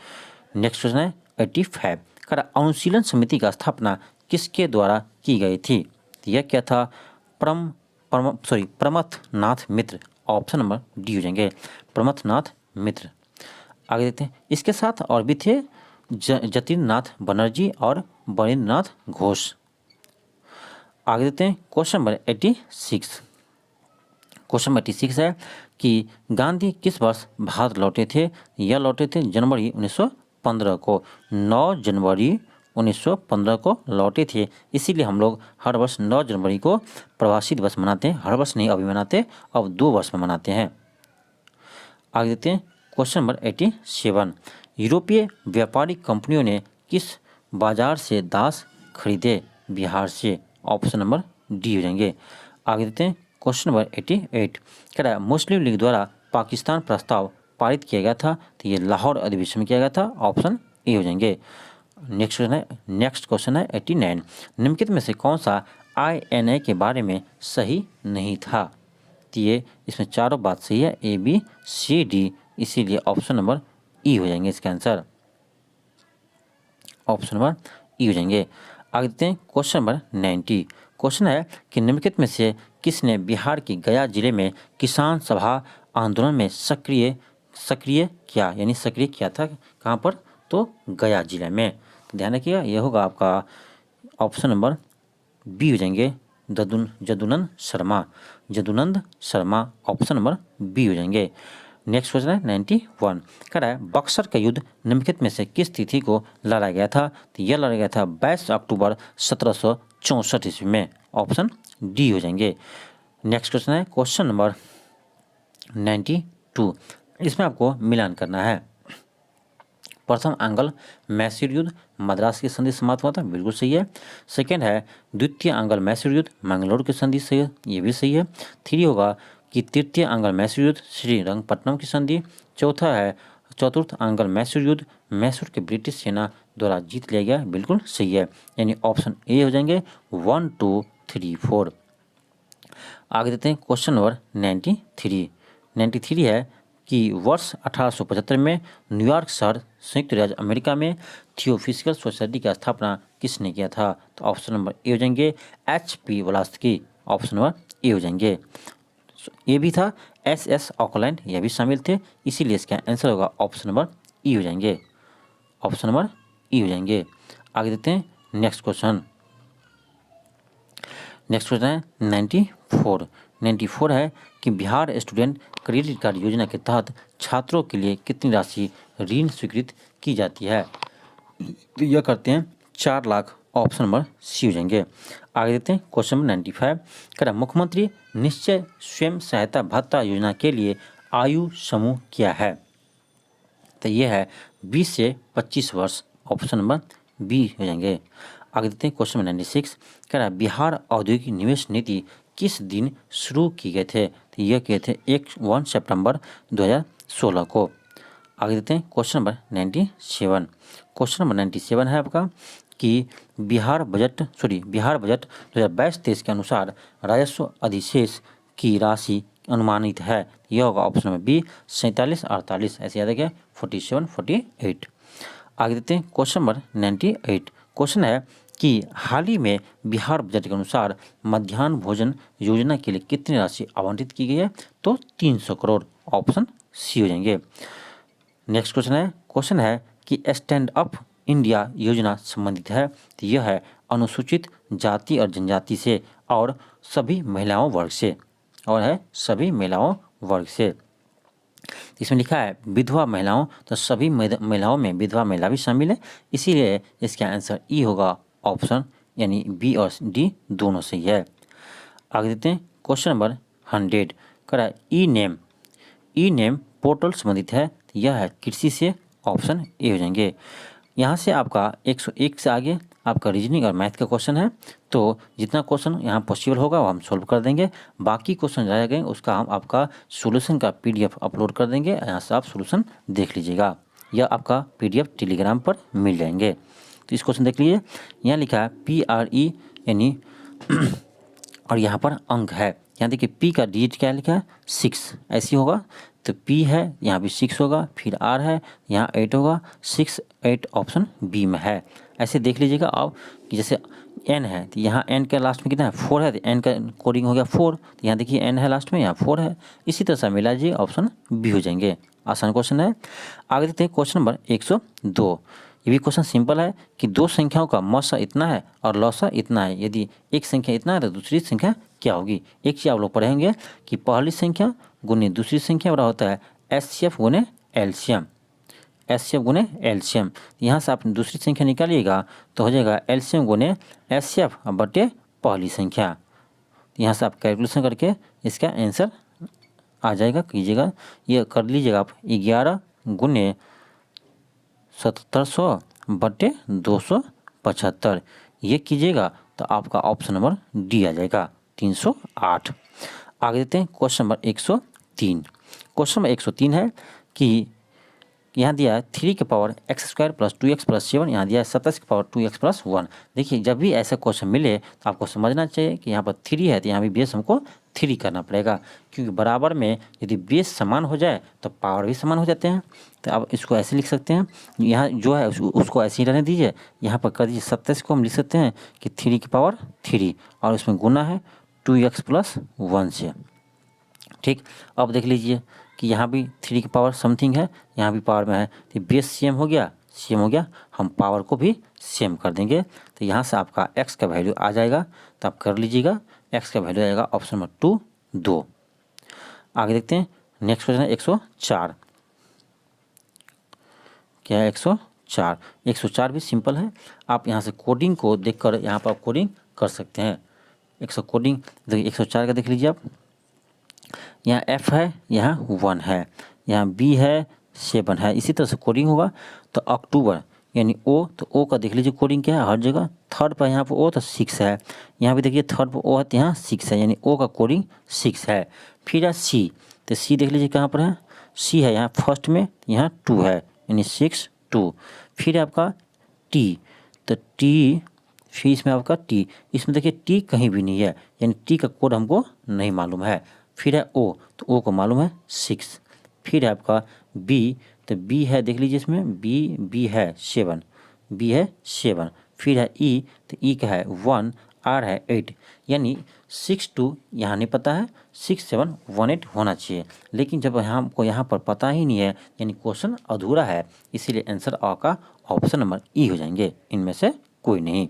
Speaker 1: नेक्स्ट क्वेश्चन है 85, अनुशीलन समिति का स्थापना किसके द्वारा की गई थी? यह क्या था? प्रमथनाथ मित्र, ऑप्शन नंबर डी हो जाएंगे, प्रमथनाथ मित्र। आगे देखते हैं, इसके साथ और भी थे जतिननाथ बनर्जी और बरिंद्रनाथ घोष। आगे देखते हैं क्वेश्चन नंबर 86। क्वेश्चन नंबर 86 है कि गांधी किस वर्ष भारत लौटे थे? यह लौटे थे जनवरी 1915 को, 9 जनवरी 1915 को लौटे थे। इसीलिए हम लोग हर वर्ष 9 जनवरी को प्रवासी दिवस मनाते हैं। हर वर्ष नहीं अभी मनाते, अब 2 वर्ष में मनाते हैं। आगे देखते हैं क्वेश्चन नंबर 87, यूरोपीय व्यापारिक कंपनियों ने किस बाजार से दास खरीदे? बिहार से, ऑप्शन नंबर डी हो जाएंगे। आगे देखते हैं क्वेश्चन नंबर 88, कह रहा है मुस्लिम लीग द्वारा पाकिस्तान प्रस्ताव पारित किया गया था? तो ये लाहौर अधिवेशन में किया गया था, ऑप्शन ए हो जाएंगे। नेक्स्ट क्वेश्चन है 89, निम्नलिखित में से कौन सा INA के बारे में सही नहीं था? तो ये इसमें चारों बात सही है, A B C D, इसीलिए ऑप्शन नंबर ई हो जाएंगे इसका आंसर, ऑप्शन नंबर ई हो जाएंगे। आगे देखते हैं क्वेश्चन नंबर 90। क्वेश्चन है कि निम्नलिखित में से किसने बिहार के गया जिले में किसान सभा आंदोलन में सक्रिय किया, यानी सक्रिय किया था? कहाँ पर? तो गया जिले में। तो ध्यान रखिएगा, यह होगा आपका ऑप्शन नंबर बी हो जाएंगे, जदुनंद शर्मा, ऑप्शन नंबर बी हो जाएंगे। नेक्स्ट क्वेश्चन है 91, कह रहा है बक्सर का युद्ध निम्नलिखित में से किस तिथि को लड़ा गया था? तो यह लड़ा गया था 22 अक्टूबर 1764 ईस्वी में, ऑप्शन डी हो जाएंगे। नेक्स्ट क्वेश्चन है क्वेश्चन नंबर 92, इसमें आपको मिलान करना है। प्रथम आंग्ल मैसूर युद्ध मद्रास की संधि समाप्त हुआ था, बिल्कुल सही है। सेकेंड है द्वितीय आंग्ल मैसूर युद्ध मैंगलोर की संधि, सही है, ये भी सही है। 3 होगा कि तृतीय आंग्ल मैसूर युद्ध श्रीरंगपट्टनम की संधि। चौथा है चतुर्थ आंग्ल मैसूर युद्ध मैसूर के ब्रिटिश सेना द्वारा जीत लिया गया, बिल्कुल सही है, यानी ऑप्शन ए हो जाएंगे 1 2 3 4। आगे देते हैं क्वेश्चन नंबर 93 है कि वर्ष 1875 में न्यूयॉर्क शहर संयुक्त राज्य अमेरिका में थियोफिजिकल सोसाइटी की स्थापना किसने किया था? तो ऑप्शन नंबर ए हो जाएंगे HP वलास्की, ऑप्शन नंबर ए हो जाएंगे। ये भी था SS ऑकलैंड, यह भी शामिल थे, इसीलिए इसका आंसर होगा ऑप्शन नंबर ई हो जाएंगे, ऑप्शन नंबर ई हो जाएंगे। आगे देखते हैं नेक्स्ट क्वेश्चन है 94 है कि बिहार स्टूडेंट क्रेडिट कार्ड योजना के तहत छात्रों के लिए कितनी राशि ऋण स्वीकृत की जाती है? तो यह करते हैं 4 लाख, ऑप्शन नंबर सी हो जाएंगे। आगे देखते हैं क्वेश्चन नंबर 95, कह रहा मुख्यमंत्री निश्चय स्वयं सहायता भत्ता योजना के लिए आयु समूह क्या है? तो यह है 20 से 25 वर्ष, ऑप्शन नंबर बी हो जाएंगे। आगे देखते हैं क्वेश्चन नंबर 96, कह रहा बिहार औद्योगिक निवेश नीति किस दिन शुरू की गए थे? तो यह किए थे 1 सितंबर 2016 को। आगे देखते हैं क्वेश्चन नंबर 97। क्वेश्चन नंबर 97 है आपका कि बिहार बजट 2022-23 के अनुसार राजस्व अधिशेष की राशि अनुमानित है, यह होगा ऑप्शन नंबर बी 47-48, ऐसे याद रखिए 47-48। आगे देखते हैं क्वेश्चन नंबर 98। क्वेश्चन है कि हाल ही में बिहार बजट के अनुसार मध्याह्न भोजन योजना के लिए कितनी राशि आवंटित की गई है? तो 300 करोड़, ऑप्शन सी हो जाएंगे। नेक्स्ट क्वेश्चन है कि स्टैंड अप इंडिया योजना संबंधित है, तो यह है अनुसूचित जाति और जनजाति से और सभी महिलाओं वर्ग से, इसमें लिखा है विधवा महिलाओं, तो सभी महिलाओं में विधवा महिला भी शामिल है, इसीलिए इसका आंसर ई होगा, ऑप्शन यानी बी और डी दोनों सही है। आगे देखते हैं क्वेश्चन नंबर 100, करा ई नेम पोर्टल संबंधित है, तो यह है कृषि से, ऑप्शन ए हो जाएंगे। यहाँ से आपका 101 से आगे आपका रीजनिंग और मैथ का क्वेश्चन है, तो जितना क्वेश्चन यहाँ पॉसिबल होगा वो हम सोल्व कर देंगे, बाकी क्वेश्चन रह गए उसका हम आपका सॉल्यूशन का PDF अपलोड कर देंगे, यहाँ से आप सॉल्यूशन देख लीजिएगा, यह आपका PDF टेलीग्राम पर मिल जाएंगे। तो इस क्वेश्चन देख लीजिए, यहाँ लिखा है PRE यानी और यहाँ पर अंक है, यहाँ देखिए पी का डिजिट क्या लिखा है 6, ऐसी होगा तो पी है यहाँ भी 6 होगा, फिर आर है यहाँ 8 होगा, 6 8 ऑप्शन बी में है। ऐसे देख लीजिएगा आप कि जैसे एन है तो यहाँ एन के लास्ट में कितना है 4 है, तो एन का कोडिंग हो गया 4, तो यहाँ देखिए एन है लास्ट में, यहाँ 4 है। इसी तरह से मिला जी ऑप्शन बी हो जाएंगे। आसान क्वेश्चन है। आगे देखते हैं क्वेश्चन नंबर 102। ये भी क्वेश्चन सिंपल है कि दो संख्याओं का मौसा इतना है और लौसा इतना है, यदि एक संख्या इतना है तो दूसरी संख्या क्या होगी। एक चीज़ आप लोग पढ़ेंगे कि पहली संख्या गुने दूसरी संख्या बड़ा होता है एचसीएफ गुने एलसीएम, एचसीएफ गुने एलसीएम। यहाँ से आप दूसरी संख्या निकालिएगा तो हो जाएगा एलसीएम गुने एचसीएफ बटे पहली संख्या। यहाँ से आप कैलकुलेशन करके इसका आंसर आ जाएगा, कीजिएगा ये कर लीजिएगा आप 11 गुने 7700 बटे 275, ये कीजिएगा तो आपका ऑप्शन नंबर डी आ जाएगा 308। आगे देते हैं क्वेश्चन नंबर 103। क्वेश्चन नंबर 103 है कि यहाँ दिया है 3 के power x square plus 2x plus 7, यहाँ दिया है 27 के पावर 2x प्लस 1। देखिए जब भी ऐसा क्वेश्चन मिले तो आपको समझना चाहिए कि यहाँ पर 3 है तो यहाँ भी बेस हमको 3 करना पड़ेगा, क्योंकि बराबर में यदि बेस समान हो जाए तो पावर भी समान हो जाते हैं। तो आप इसको ऐसे लिख सकते हैं, यहाँ जो है उसको ऐसे ही रहने दीजिए, यहाँ पर कर दीजिए 27 को हम लिख सकते हैं कि 3 की पावर 3 और उसमें गुना है 2x प्लस 1 से। ठीक, अब देख लीजिए कि यहाँ भी 3 की पावर समथिंग है, यहाँ भी पावर में है, तो बेस सेम हो गया, सेम हो गया, हम पावर को भी सेम कर देंगे। तो यहाँ से आपका x का वैल्यू आ जाएगा, तो आप कर लीजिएगा, x का वैल्यू आएगा ऑप्शन नंबर 2। आगे देखते हैं नेक्स्ट क्वेश्चन है 104। क्या है 104? 104 भी सिंपल है, आप यहाँ से कोडिंग को देखकर यहाँ पर आप कोडिंग कर सकते हैं। 100 कोडिंग देखिए 104 का देख लीजिए आप, यहाँ f है, यहाँ 1 है, यहाँ b है, 7 है। इसी तरह से कोडिंग होगा तो अक्टूबर यानी o, तो o का देख लीजिए कोडिंग क्या है हर जगह, थर्ड पर यहाँ पर o तो 6 है, यहाँ भी देखिए थर्ड पर o है तो यहाँ 6 है, यानी o का कोडिंग 6 है। फिर है c, तो c देख लीजिए कहाँ पर है, c है यहाँ फर्स्ट में, यहाँ 2 है यानी 6 2। फिर है आपका t, तो t, फिर इसमें आपका t, इसमें देखिए t कहीं भी नहीं है, यानी t का कोड हमको नहीं मालूम है। फिर है o, तो o को मालूम है 6। फिर है आपका b, तो b है देख लीजिए इसमें b है 7, b है 7। फिर है e, तो e का है 1, r है 8, यानी 6 2 यहाँ नहीं पता है, 6 7 1 8 होना चाहिए, लेकिन जब हमको यहाँ पर पता ही नहीं है यानी क्वेश्चन अधूरा है, इसीलिए आंसर आ का ऑप्शन नंबर ई हो जाएंगे, इनमें से कोई नहीं।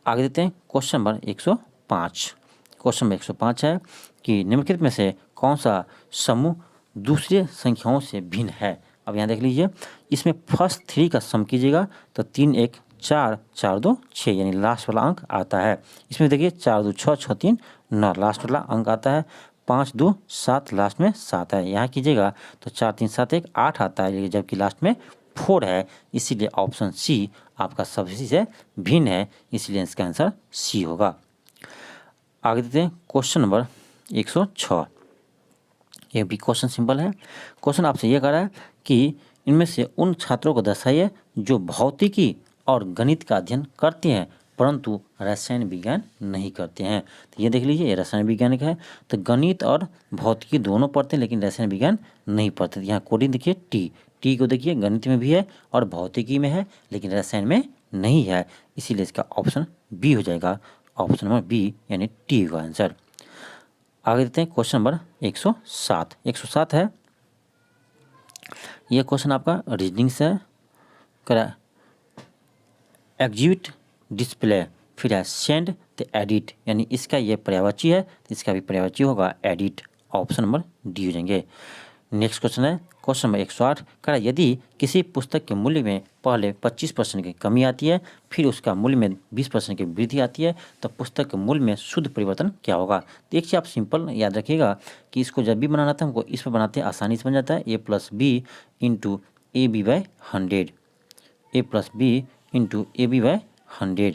Speaker 1: आगे देते हैं क्वेश्चन नंबर 105। क्वेश्चन नंबर 105 है कि निम्नलिखित में से कौन सा समूह दूसरे संख्याओं से भिन्न है। अब यहाँ देख लीजिए, इसमें फर्स्ट 3 का सम कीजिएगा तो 3 1 4 4 2 6 यानी लास्ट वाला अंक आता है। इसमें देखिए 4 2 6 6 3 9 लास्ट वाला अंक आता है, 5 2 7 लास्ट में 7 है। यहाँ कीजिएगा तो 4 3 7 1 8 आता है, जबकि लास्ट में 4 है, इसीलिए ऑप्शन सी आपका सभी से भिन्न है, इसलिए इसका आंसर सी होगा। आगे देते हैं क्वेश्चन नंबर 106। ये भी क्वेश्चन सिंपल है। क्वेश्चन आपसे ये कह रहा है कि इनमें से उन छात्रों को दर्शाइए जो भौतिकी और गणित का अध्ययन करते हैं परंतु रसायन विज्ञान नहीं करते हैं। तो ये देख लीजिए, ये रसायन विज्ञान का है, तो गणित और भौतिकी दोनों पढ़ते हैं लेकिन रसायन विज्ञान नहीं पढ़ते। यहाँ कोडिंग देखिए टी को देखिए गणित में भी है और भौतिकी में है लेकिन रसायन में नहीं है, इसीलिए इसका ऑप्शन बी हो जाएगा, ऑप्शन नंबर बी यानी टी का आंसर। आगे देते हैं क्वेश्चन नंबर 107। 107 है, यह क्वेश्चन आपका रीजनिंग से करा, एग्जिबिट डिस्प्ले, फिर है सेंड तो एडिट, यानी इसका ये पर्यायवाची है तो इसका भी पर्यायवाची होगा एडिट, ऑप्शन नंबर डी हो जाएंगे। नेक्स्ट क्वेश्चन है क्वेश्चन नंबर 108 कह यदि किसी पुस्तक के मूल्य में पहले 25% की कमी आती है फिर उसका मूल्य में 20% की वृद्धि आती है तो पुस्तक के मूल्य में शुद्ध परिवर्तन क्या होगा। तो एक चीज़ आप सिंपल याद रखिएगा कि इसको जब भी बनाना था हमको इस पर बनाते हैं, आसानी से बन जाता है, a + b into A B by 100, a + b into A B by 100।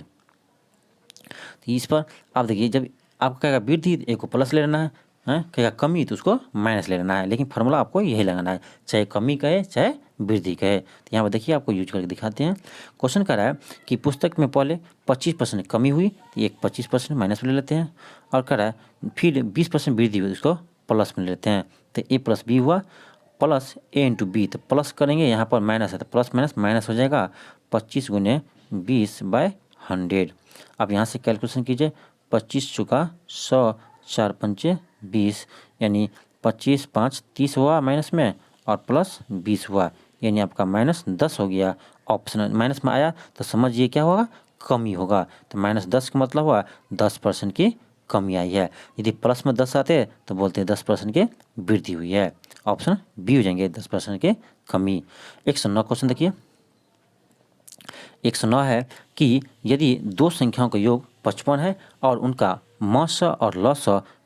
Speaker 1: तो इस पर आप देखिए जब आपका क्या वृद्धि, ए को प्लस ले लेना है, कहेगा कमी तो उसको माइनस ले लेना है, लेकिन फार्मूला आपको यही लगाना है, चाहे कमी कहे चाहे वृद्धि कहे। तो यहाँ पर देखिए आपको यूज करके दिखाते हैं। क्वेश्चन कह रहा है कि पुस्तक में पहले 25% कमी हुई तो एक 25% माइनस में ले लेते हैं, और कह रहा है फिर 20% वृद्धि हुई उसको प्लस में ले लेते हैं। तो ए प्लस बी हुआ, प्लस ए इंटू बी, तो प्लस करेंगे, यहाँ पर माइनस है तो प्लस माइनस माइनस हो जाएगा 25 गुने 20/100। अब यहाँ से कैलकुलेशन कीजिए, 25 चुका 100, 4 पंचे 20, यानी 25 5 30 हुआ माइनस में, और प्लस 20 हुआ, यानी आपका -10 हो गया। ऑप्शन माइनस में आया तो समझिए क्या होगा, कमी होगा। तो -10 का मतलब हुआ 10% की कमी आई है। यदि प्लस में 10 आते तो बोलते हैं 10% की वृद्धि हुई है। ऑप्शन बी हो जाएंगे 10% की कमी। 109 क्वेश्चन देखिए, 109 है कि यदि दो संख्याओं का योग 55 है और उनका म और ल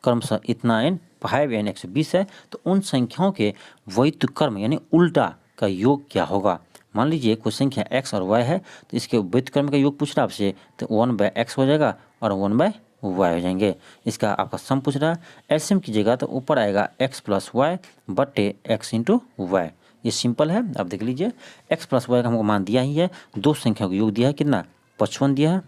Speaker 1: क्रमशः इतना n 5 यानी 120 है, तो उन संख्याओं के व्युत्क्रम यानी उल्टा का योग क्या होगा। मान लीजिए कोई संख्या x और y है, तो इसके व्युत्क्रम का योग पूछ रहा है आपसे, तो 1/x हो जाएगा और 1/y हो जाएंगे। इसका आपका सम पूछ रहा है, एलसीएम कीजिएगा तो ऊपर आएगा x + y बटे x × y। ये सिंपल है। अब देख लीजिए x + y का हमको मान दिया ही है, दो संख्या को योग दिया है कितना 55 दिया है।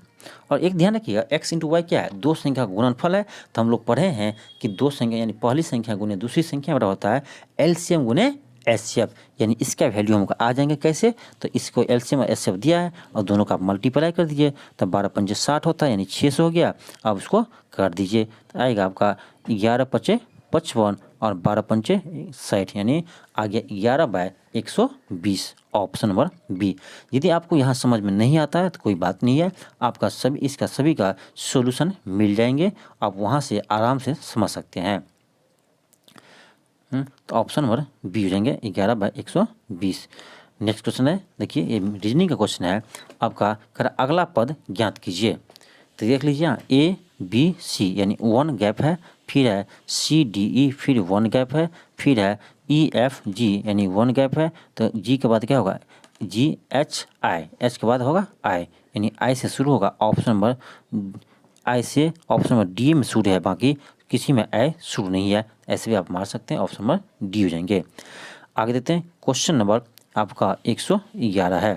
Speaker 1: और एक ध्यान रखिएगा x × y क्या है, दो संख्या का गुणनफल है। तो हम लोग पढ़े हैं कि दो संख्या यानी पहली संख्या गुने दूसरी संख्या बराबर होता है एलसीएम गुने एचसीएफ, यानी इसका वैल्यू हमको आ जाएंगे कैसे, तो इसको एलसीएम और एचसीएफ दिया है और दोनों का आप मल्टीप्लाई कर दीजिए, तब 12 पंजे 60 होता है, यानी 600 हो गया। अब उसको कर दीजिए तो आएगा आपका 11 पचे 55 और 12 पंचे 60, यानी आ गया 11/120। Option number B. यदि आपको यहाँ समझ में नहीं आता है तो कोई बात नहीं है, आपका सभी का सॉल्यूशन मिल जाएंगे, आप वहाँ से आराम से समझ सकते हैं। तो ऑप्शन नंबर बी हो जाएंगे 11/120। नेक्स्ट क्वेश्चन है, देखिए ये रीजनिंग का क्वेश्चन है आपका, अगला पद ज्ञात कीजिए। तो देख लीजिए यहाँ ए बी सी यानी 1 गैप है, फिर है सी डी ई फिर 1 गैप है, फिर है ई एफ जी यानी 1 गैप है, तो जी के बाद क्या होगा जी एच आई, एच के बाद होगा आई, यानी आई से शुरू होगा। ऑप्शन नंबर आई से ऑप्शन नंबर डी में शुरू है, बाकी किसी में आई शुरू नहीं है, ऐसे भी आप मार सकते हैं। ऑप्शन नंबर डी हो जाएंगे। आगे देते हैं, क्वेश्चन नंबर आपका 111 है।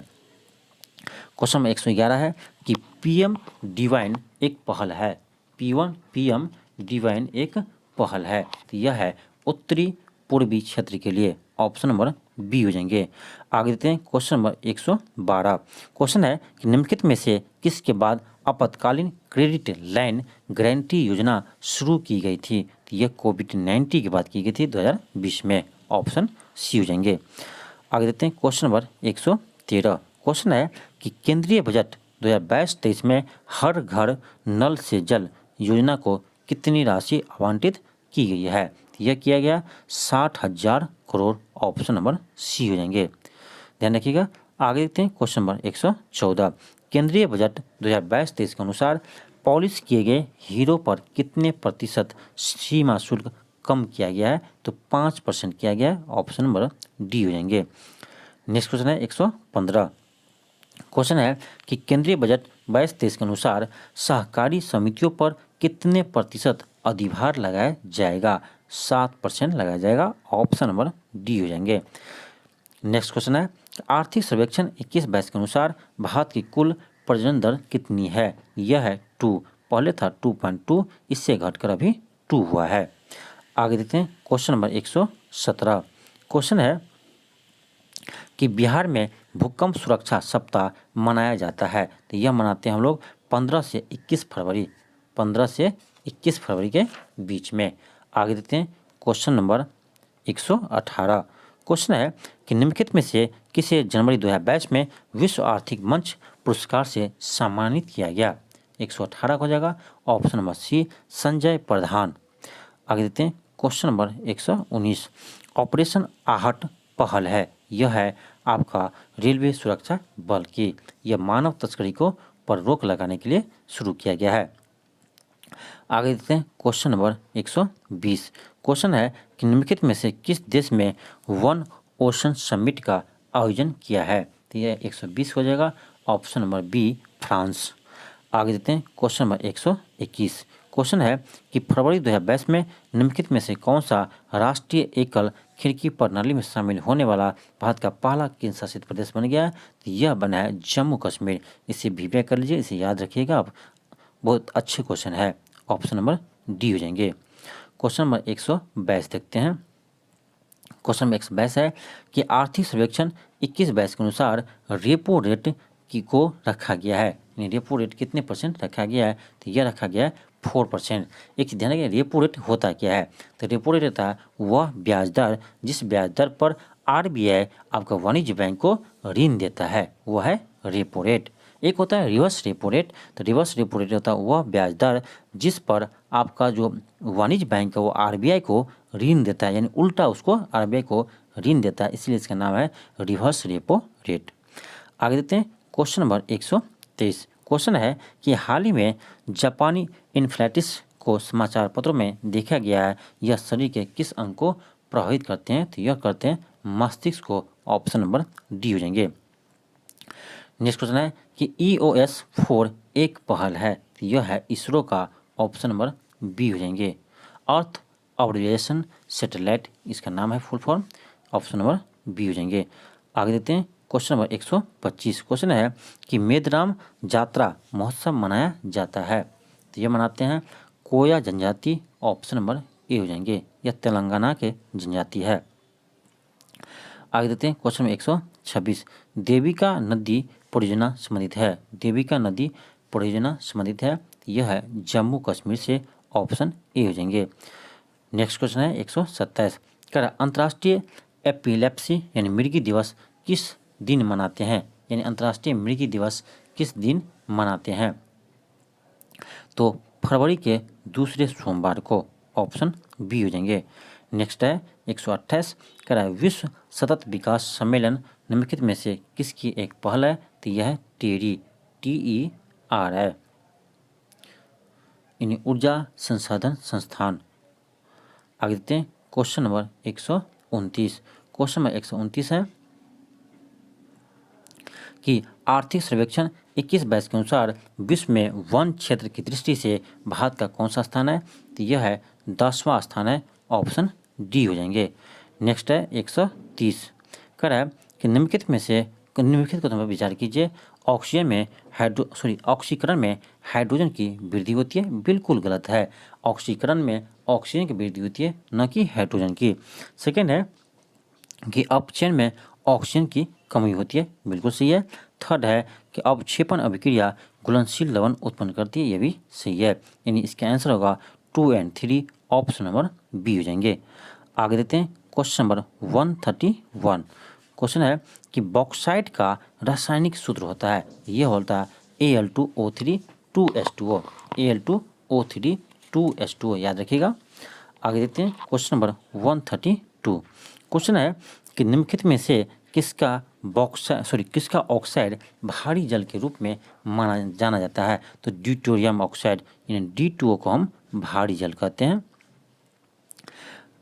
Speaker 1: क्वेश्चन नंबर 111 है कि पीएम डिवाइन एक पहल है, पीएम डिवाइन एक पहल है, तो यह है उत्तरी पूर्वी क्षेत्र के लिए। ऑप्शन नंबर बी हो जाएंगे। आगे देते हैं, क्वेश्चन नंबर 112। क्वेश्चन है कि निम्नलिखित में से किसके बाद आपातकालीन क्रेडिट लाइन गारंटी योजना शुरू की गई थी, तो यह कोविड-19 के बाद की गई थी 2020 में। ऑप्शन सी हो जाएंगे। आगे देते हैं, क्वेश्चन नंबर 113। क्वेश्चन है कि केंद्रीय बजट 2022-23 में हर घर नल से जल योजना को कितनी राशि आवंटित की गई है, तो यह किया गया 60,000 करोड़। ऑप्शन नंबर सी हो जाएंगे। ध्यान रखिएगा। आगे देखते हैं, क्वेश्चन नंबर 114। केंद्रीय बजट 2022-23 के अनुसार पॉलिश किए गए हीरो पर कितने प्रतिशत सीमा शुल्क कम किया गया है, तो 5% किया गया है। ऑप्शन नंबर डी हो जाएंगे। नेक्स्ट क्वेश्चन है 115। क्वेश्चन है कि केंद्रीय बजट 22-23 के अनुसार सहकारी समितियों पर कितने प्रतिशत अधिभार लगाया जाएगा, 7% लगाया जाएगा। ऑप्शन नंबर डी हो जाएंगे। नेक्स्ट क्वेश्चन है, आर्थिक सर्वेक्षण 21-22 के अनुसार भारत की कुल प्रजनन दर कितनी है, यह है 2, पहले था 2.2, इससे घटकर अभी 2 हुआ है। आगे देखते हैं, क्वेश्चन नंबर 117। क्वेश्चन है कि बिहार में भूकंप सुरक्षा सप्ताह मनाया जाता है, तो यह मनाते हैं हम लोग 15 से 21 फरवरी, 15 से 21 फरवरी के बीच में। आगे देखते हैं, क्वेश्चन नंबर 118। क्वेश्चन है कि निम्नलिखित में से किसे जनवरी 2022 में विश्व आर्थिक मंच पुरस्कार से सम्मानित किया गया, 118 हो जाएगा। ऑप्शन नंबर सी संजय प्रधान। आगे देखते हैं, क्वेश्चन नंबर 119। ऑपरेशन आहट पहल है, यह है आपका रेलवे सुरक्षा बल की, यह मानव तस्करी को पर रोक लगाने के लिए शुरू किया गया है। आगे देखते हैं, क्वेश्चन नंबर 120। क्वेश्चन है कि निम्नलिखित में से किस देश में वन ओशन समिट का आयोजन किया है, तो यह 120 हो जाएगा। Option number B France. आगे देखते हैं, क्वेश्चन नंबर 121। क्वेश्चन है कि फरवरी 2022 में निम्नलिखित में से कौन सा राष्ट्रीय एकल खिड़की प्रणाली में शामिल होने वाला भारत का पहला केंद्र शासित प्रदेश बन गया है? तो यह बना है जम्मू कश्मीर। इसे वीवीआई कर लीजिए, इसे याद रखिएगा आप, बहुत अच्छे क्वेश्चन है। ऑप्शन नंबर डी हो जाएंगे। क्वेश्चन नंबर 122 देखते हैं। क्वेश्चन नंबर 122 है कि आर्थिक सर्वेक्षण 21-22 के अनुसार रेपो रेट को रखा गया है, यानी रेपो रेट कितने परसेंट रखा गया है? तो यह रखा गया है 4%। एक चीज ध्यान रखिए, रेपो रेट होता क्या है? तो रेपो रेट होता है वह ब्याज दर जिस ब्याज दर पर आरबीआई आपका वाणिज्य बैंक को ऋण देता है, वह है रेपो रेट। एक होता है रिवर्स रेपो रेट। तो रिवर्स रेपो रेट होता है वह ब्याज दर जिस पर आपका जो वाणिज्य बैंक है वो आरबीआई को ऋण देता है, यानी उल्टा उसको आरबीआई को ऋण देता है, इसलिए इसका नाम है रिवर्स रेपो रेट। आगे देखते हैं क्वेश्चन नंबर 123। क्वेश्चन है कि हाल ही में जापानी इन्फ्लेटिस को समाचार पत्रों में देखा गया है, यह शरीर के किस अंग को प्रभावित करते हैं? तो यह करते हैं मस्तिष्क को। ऑप्शन नंबर डी हो जाएंगे। नेक्स्ट क्वेश्चन है कि EOS-4 एक पहल है, तो यह है इसरो का। ऑप्शन नंबर बी हो जाएंगे। अर्थ ऑब्जर्वेशन सैटेलाइट इसका नाम है full form. Option number B हो जाएंगे। आगे देखते हैं क्वेश्चन नंबर 125। क्वेश्चन है कि मेदराम जात्रा महोत्सव मनाया जाता है, तो यह मनाते हैं कोया जनजाति। ऑप्शन नंबर ए हो जाएंगे। यह तेलंगाना के जनजाति है। आगे देखते हैं क्वेश्चन नंबर 126। देविका नदी परियोजना संबंधित है, देविका नदी परियोजना संबंधित है, यह है जम्मू कश्मीर से। ऑप्शन ए हो जाएंगे। नेक्स्ट क्वेश्चन है 127। कह रहा अंतर्राष्ट्रीय एपिलेप्सी यानी मृगी दिवस किस दिन मनाते हैं, यानी अंतर्राष्ट्रीय मृगी दिवस किस दिन मनाते हैं? तो फरवरी के दूसरे सोमवार को। ऑप्शन बी हो जाएंगे। नेक्स्ट है 128। कह रहा है विश्व सतत विकास सम्मेलन निम्नलिखित में से किसकी एक पहल है? तो यह है टेरी, TER है, यानी ऊर्जा संसाधन संस्थान। आगे देखते हैं क्वेश्चन नंबर 129। क्वेश्चन नंबर 129 है कि आर्थिक सर्वेक्षण 21-22 के अनुसार विश्व में वन क्षेत्र की दृष्टि से भारत का कौन सा स्थान है? तो यह है 10वां स्थान है। ऑप्शन डी हो जाएंगे। नेक्स्ट है 130। कह रहा है कि निम्नलिखित में से निम्नलिखित को तुम विचार कीजिए। ऑक्सीकरण में हाइड्रोजन की वृद्धि होती है, बिल्कुल गलत है। ऑक्सीकरण में ऑक्सीजन की वृद्धि होती है, न कि हाइड्रोजन की। सेकेंड है कि अपचयन में ऑक्सीजन की कमी होती है, बिल्कुल सही है। थर्ड है कि अवक्षेपण अभिक्रिया घुलनशील लवण उत्पन्न करती है, यह भी सही है। यानी इसका आंसर होगा 2 और 3। ऑप्शन नंबर बी हो जाएंगे। आगे देखते हैं क्वेश्चन नंबर 131। क्वेश्चन है कि बॉक्साइट का रासायनिक सूत्र होता है, यह होता है Al2O3 2H2O, Al2O3 2H2O, याद रखिएगा। आगे देखते हैं क्वेश्चन नंबर 132। क्वेश्चन है कि निम्नलिखित में से किसका ऑक्साइड भारी जल के रूप में जाना जाता है? तो ड्यूटेरियम ऑक्साइड, यानी D2O को हम भारी जल कहते हैं।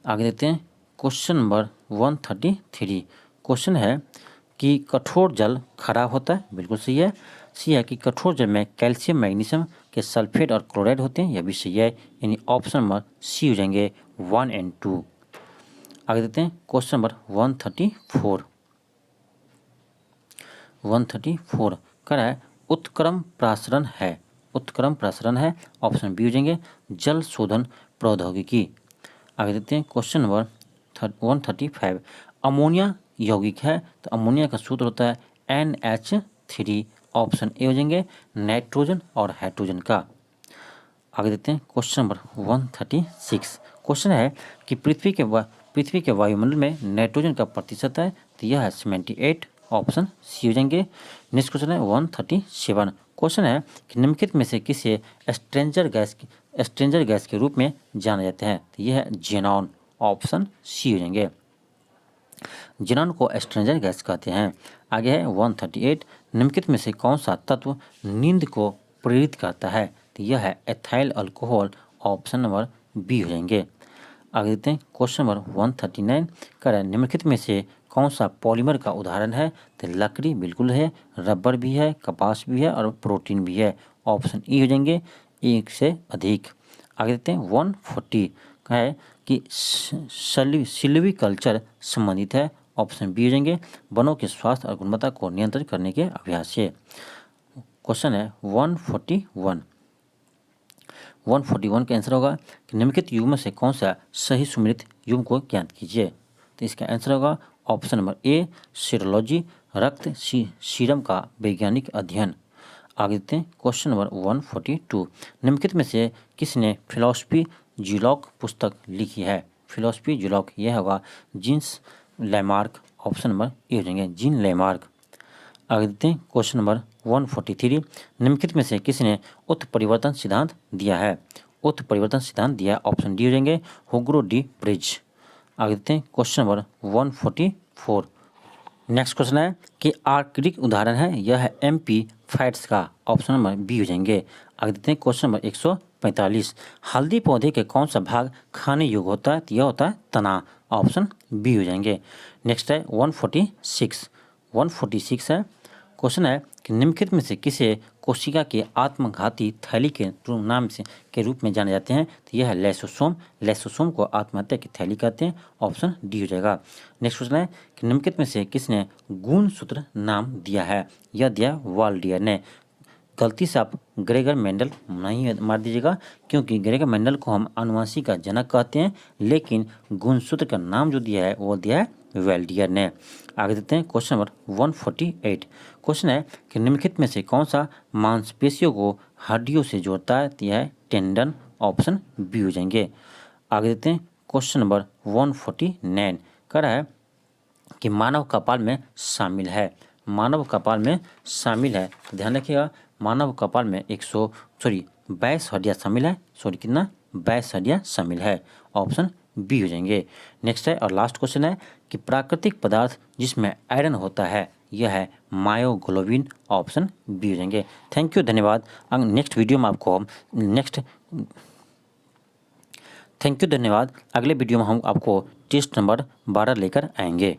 Speaker 1: आगे देखते हैं क्वेश्चन नंबर 133। क्वेश्चन है कि कठोर जल खराब होता है, बिल्कुल सही है। सी है कि कठोर जल में कैल्शियम मैग्नीशियम के सल्फेट और क्लोराइड होते हैं, यह भी सही है। यानी ऑप्शन नंबर सी हो जाएंगे 1 और 2। आगे देखते हैं क्वेश्चन नंबर 134। 134 कह रहा है उत्क्रम प्रासरण है, उत्क्रम प्रासरण है। ऑप्शन बी हो जाएंगे जल शोधन प्रौद्योगिकी। आगे देखते हैं क्वेश्चन नंबर 135। अमोनिया यौगिक है, तो अमोनिया का सूत्र होता है NH3। ऑप्शन ए हो जाएंगे नाइट्रोजन और हाइड्रोजन का। आगे देखते हैं क्वेश्चन नंबर 136। क्वेश्चन है कि पृथ्वी के वायुमंडल में नाइट्रोजन का प्रतिशत है, तो यह है 78। ऑप्शन सी हो जाएंगे। नेक्स्ट क्वेश्चन है 137। क्वेश्चन है कि निम्नलिखित में से किसे स्ट्रेंजर गैस के रूप में जाना जाता है? तो यह है जेनॉन। ऑप्शन सी हो जाएंगे। जेनॉन को स्ट्रेंजर गैस कहते हैं। आगे है 138। निम्नलिखित में से कौन सा तत्व नींद को प्रेरित करता है? तो यह है ethyl alcohol. Option number B हो जाएंगे। आगे देखते हैं क्वेश्चन नंबर 139। कह रहा है निम्नलिखित में से कौन सा पॉलीमर का उदाहरण है? तो लकड़ी बिल्कुल है, रबर भी है, कपास भी है और प्रोटीन भी है। ऑप्शन ई हो जाएंगे एक से अधिक। आगे देखते हैं 140 का है कि सिल्वी कल्चर संबंधित है। ऑप्शन बी हो जाएंगे वनों के स्वास्थ्य और गुणवत्ता को नियंत्रित करने के अभ्यास से। क्वेश्चन है 141 का आंसर होगा कि निम्नलिखित युग्म से कौन सा सही सुमेलित युग्म को ज्ञात कीजिए। तो इसका आंसर होगा ऑप्शन नंबर ए सीरोलॉजी, रक्त सीरम का वैज्ञानिक अध्ययन। आगे देखते हैं क्वेश्चन नंबर 142 निम्नलिखित में से किसने फिलॉसफी जूलॉग पुस्तक लिखी है। फिलॉसफी जूलॉग यह होगा Jean Lamarck. Option number A हो जाएंगे जीन लेमार्क। आगे देखते हैं क्वेश्चन नंबर 143 निम्नलिखित में से किसने उत्परिवर्तन सिद्धांत दिया है। उत्परिवर्तन सिद्धांत दिया ऑप्शन डी हो जाएंगे हुगो डी ब्रिज। आगे देखते हैं क्वेश्चन नंबर 144 नेक्स्ट क्वेश्चन है कि आर्किटिक उदाहरण है यह है MP फैट्स का। ऑप्शन नंबर बी हो जाएंगे। आगे देखते हैं क्वेश्चन नंबर 145 हल्दी पौधे के कौन सा भाग खाने योग्य होता है। यह होता है तना। ऑप्शन बी हो जाएंगे। नेक्स्ट है 146 है। क्वेश्चन है कि निम्नलिखित में से किसे कोशिका के आत्मघाती थैली के नाम से के रूप में जाने जाते हैं। तो यह है लेसोसोम। लेसोसोम को आत्महत्या की थैली कहते हैं। ऑप्शन डी हो जाएगा। नेक्स्ट क्वेश्चन है कि निम्नलिखित में से किसने गुणसूत्र नाम दिया है। यह दिया वाल्डियर ने। गलती से आप ग्रेगर मेंडल नहीं मार दीजिएगा क्योंकि ग्रेगर मेंडल को हम अनुवांशिक का जनक कहते हैं, लेकिन गुणसूत्र का नाम जो दिया है वो दिया है वाल्डियर ने। आगे देखते हैं क्वेश्चन नंबर 148 क्वेश्चन है कि निम्नलिखित में से कौन सा मांसपेशियों को हड्डियों से जोड़ता है। यह है टेंडन। ऑप्शन बी हो जाएंगे। आगे देखते हैं क्वेश्चन नंबर 149 कह रहा है कि मानव कपाल में शामिल है। मानव कपाल में शामिल है। ध्यान रखिएगा मानव कपाल में 22 हड्डियाँ शामिल है। कितना 22 हड्डियाँ शामिल है। ऑप्शन बी हो जाएंगे। नेक्स्ट है और लास्ट क्वेश्चन है कि प्राकृतिक पदार्थ जिसमें आयरन होता है यह है मायोग्लोबिन। ऑप्शन बी हो जाएंगे। थैंक यू, धन्यवाद। नेक्स्ट वीडियो में आपको हम अगले वीडियो में हम आपको टेस्ट नंबर 12 लेकर आएंगे।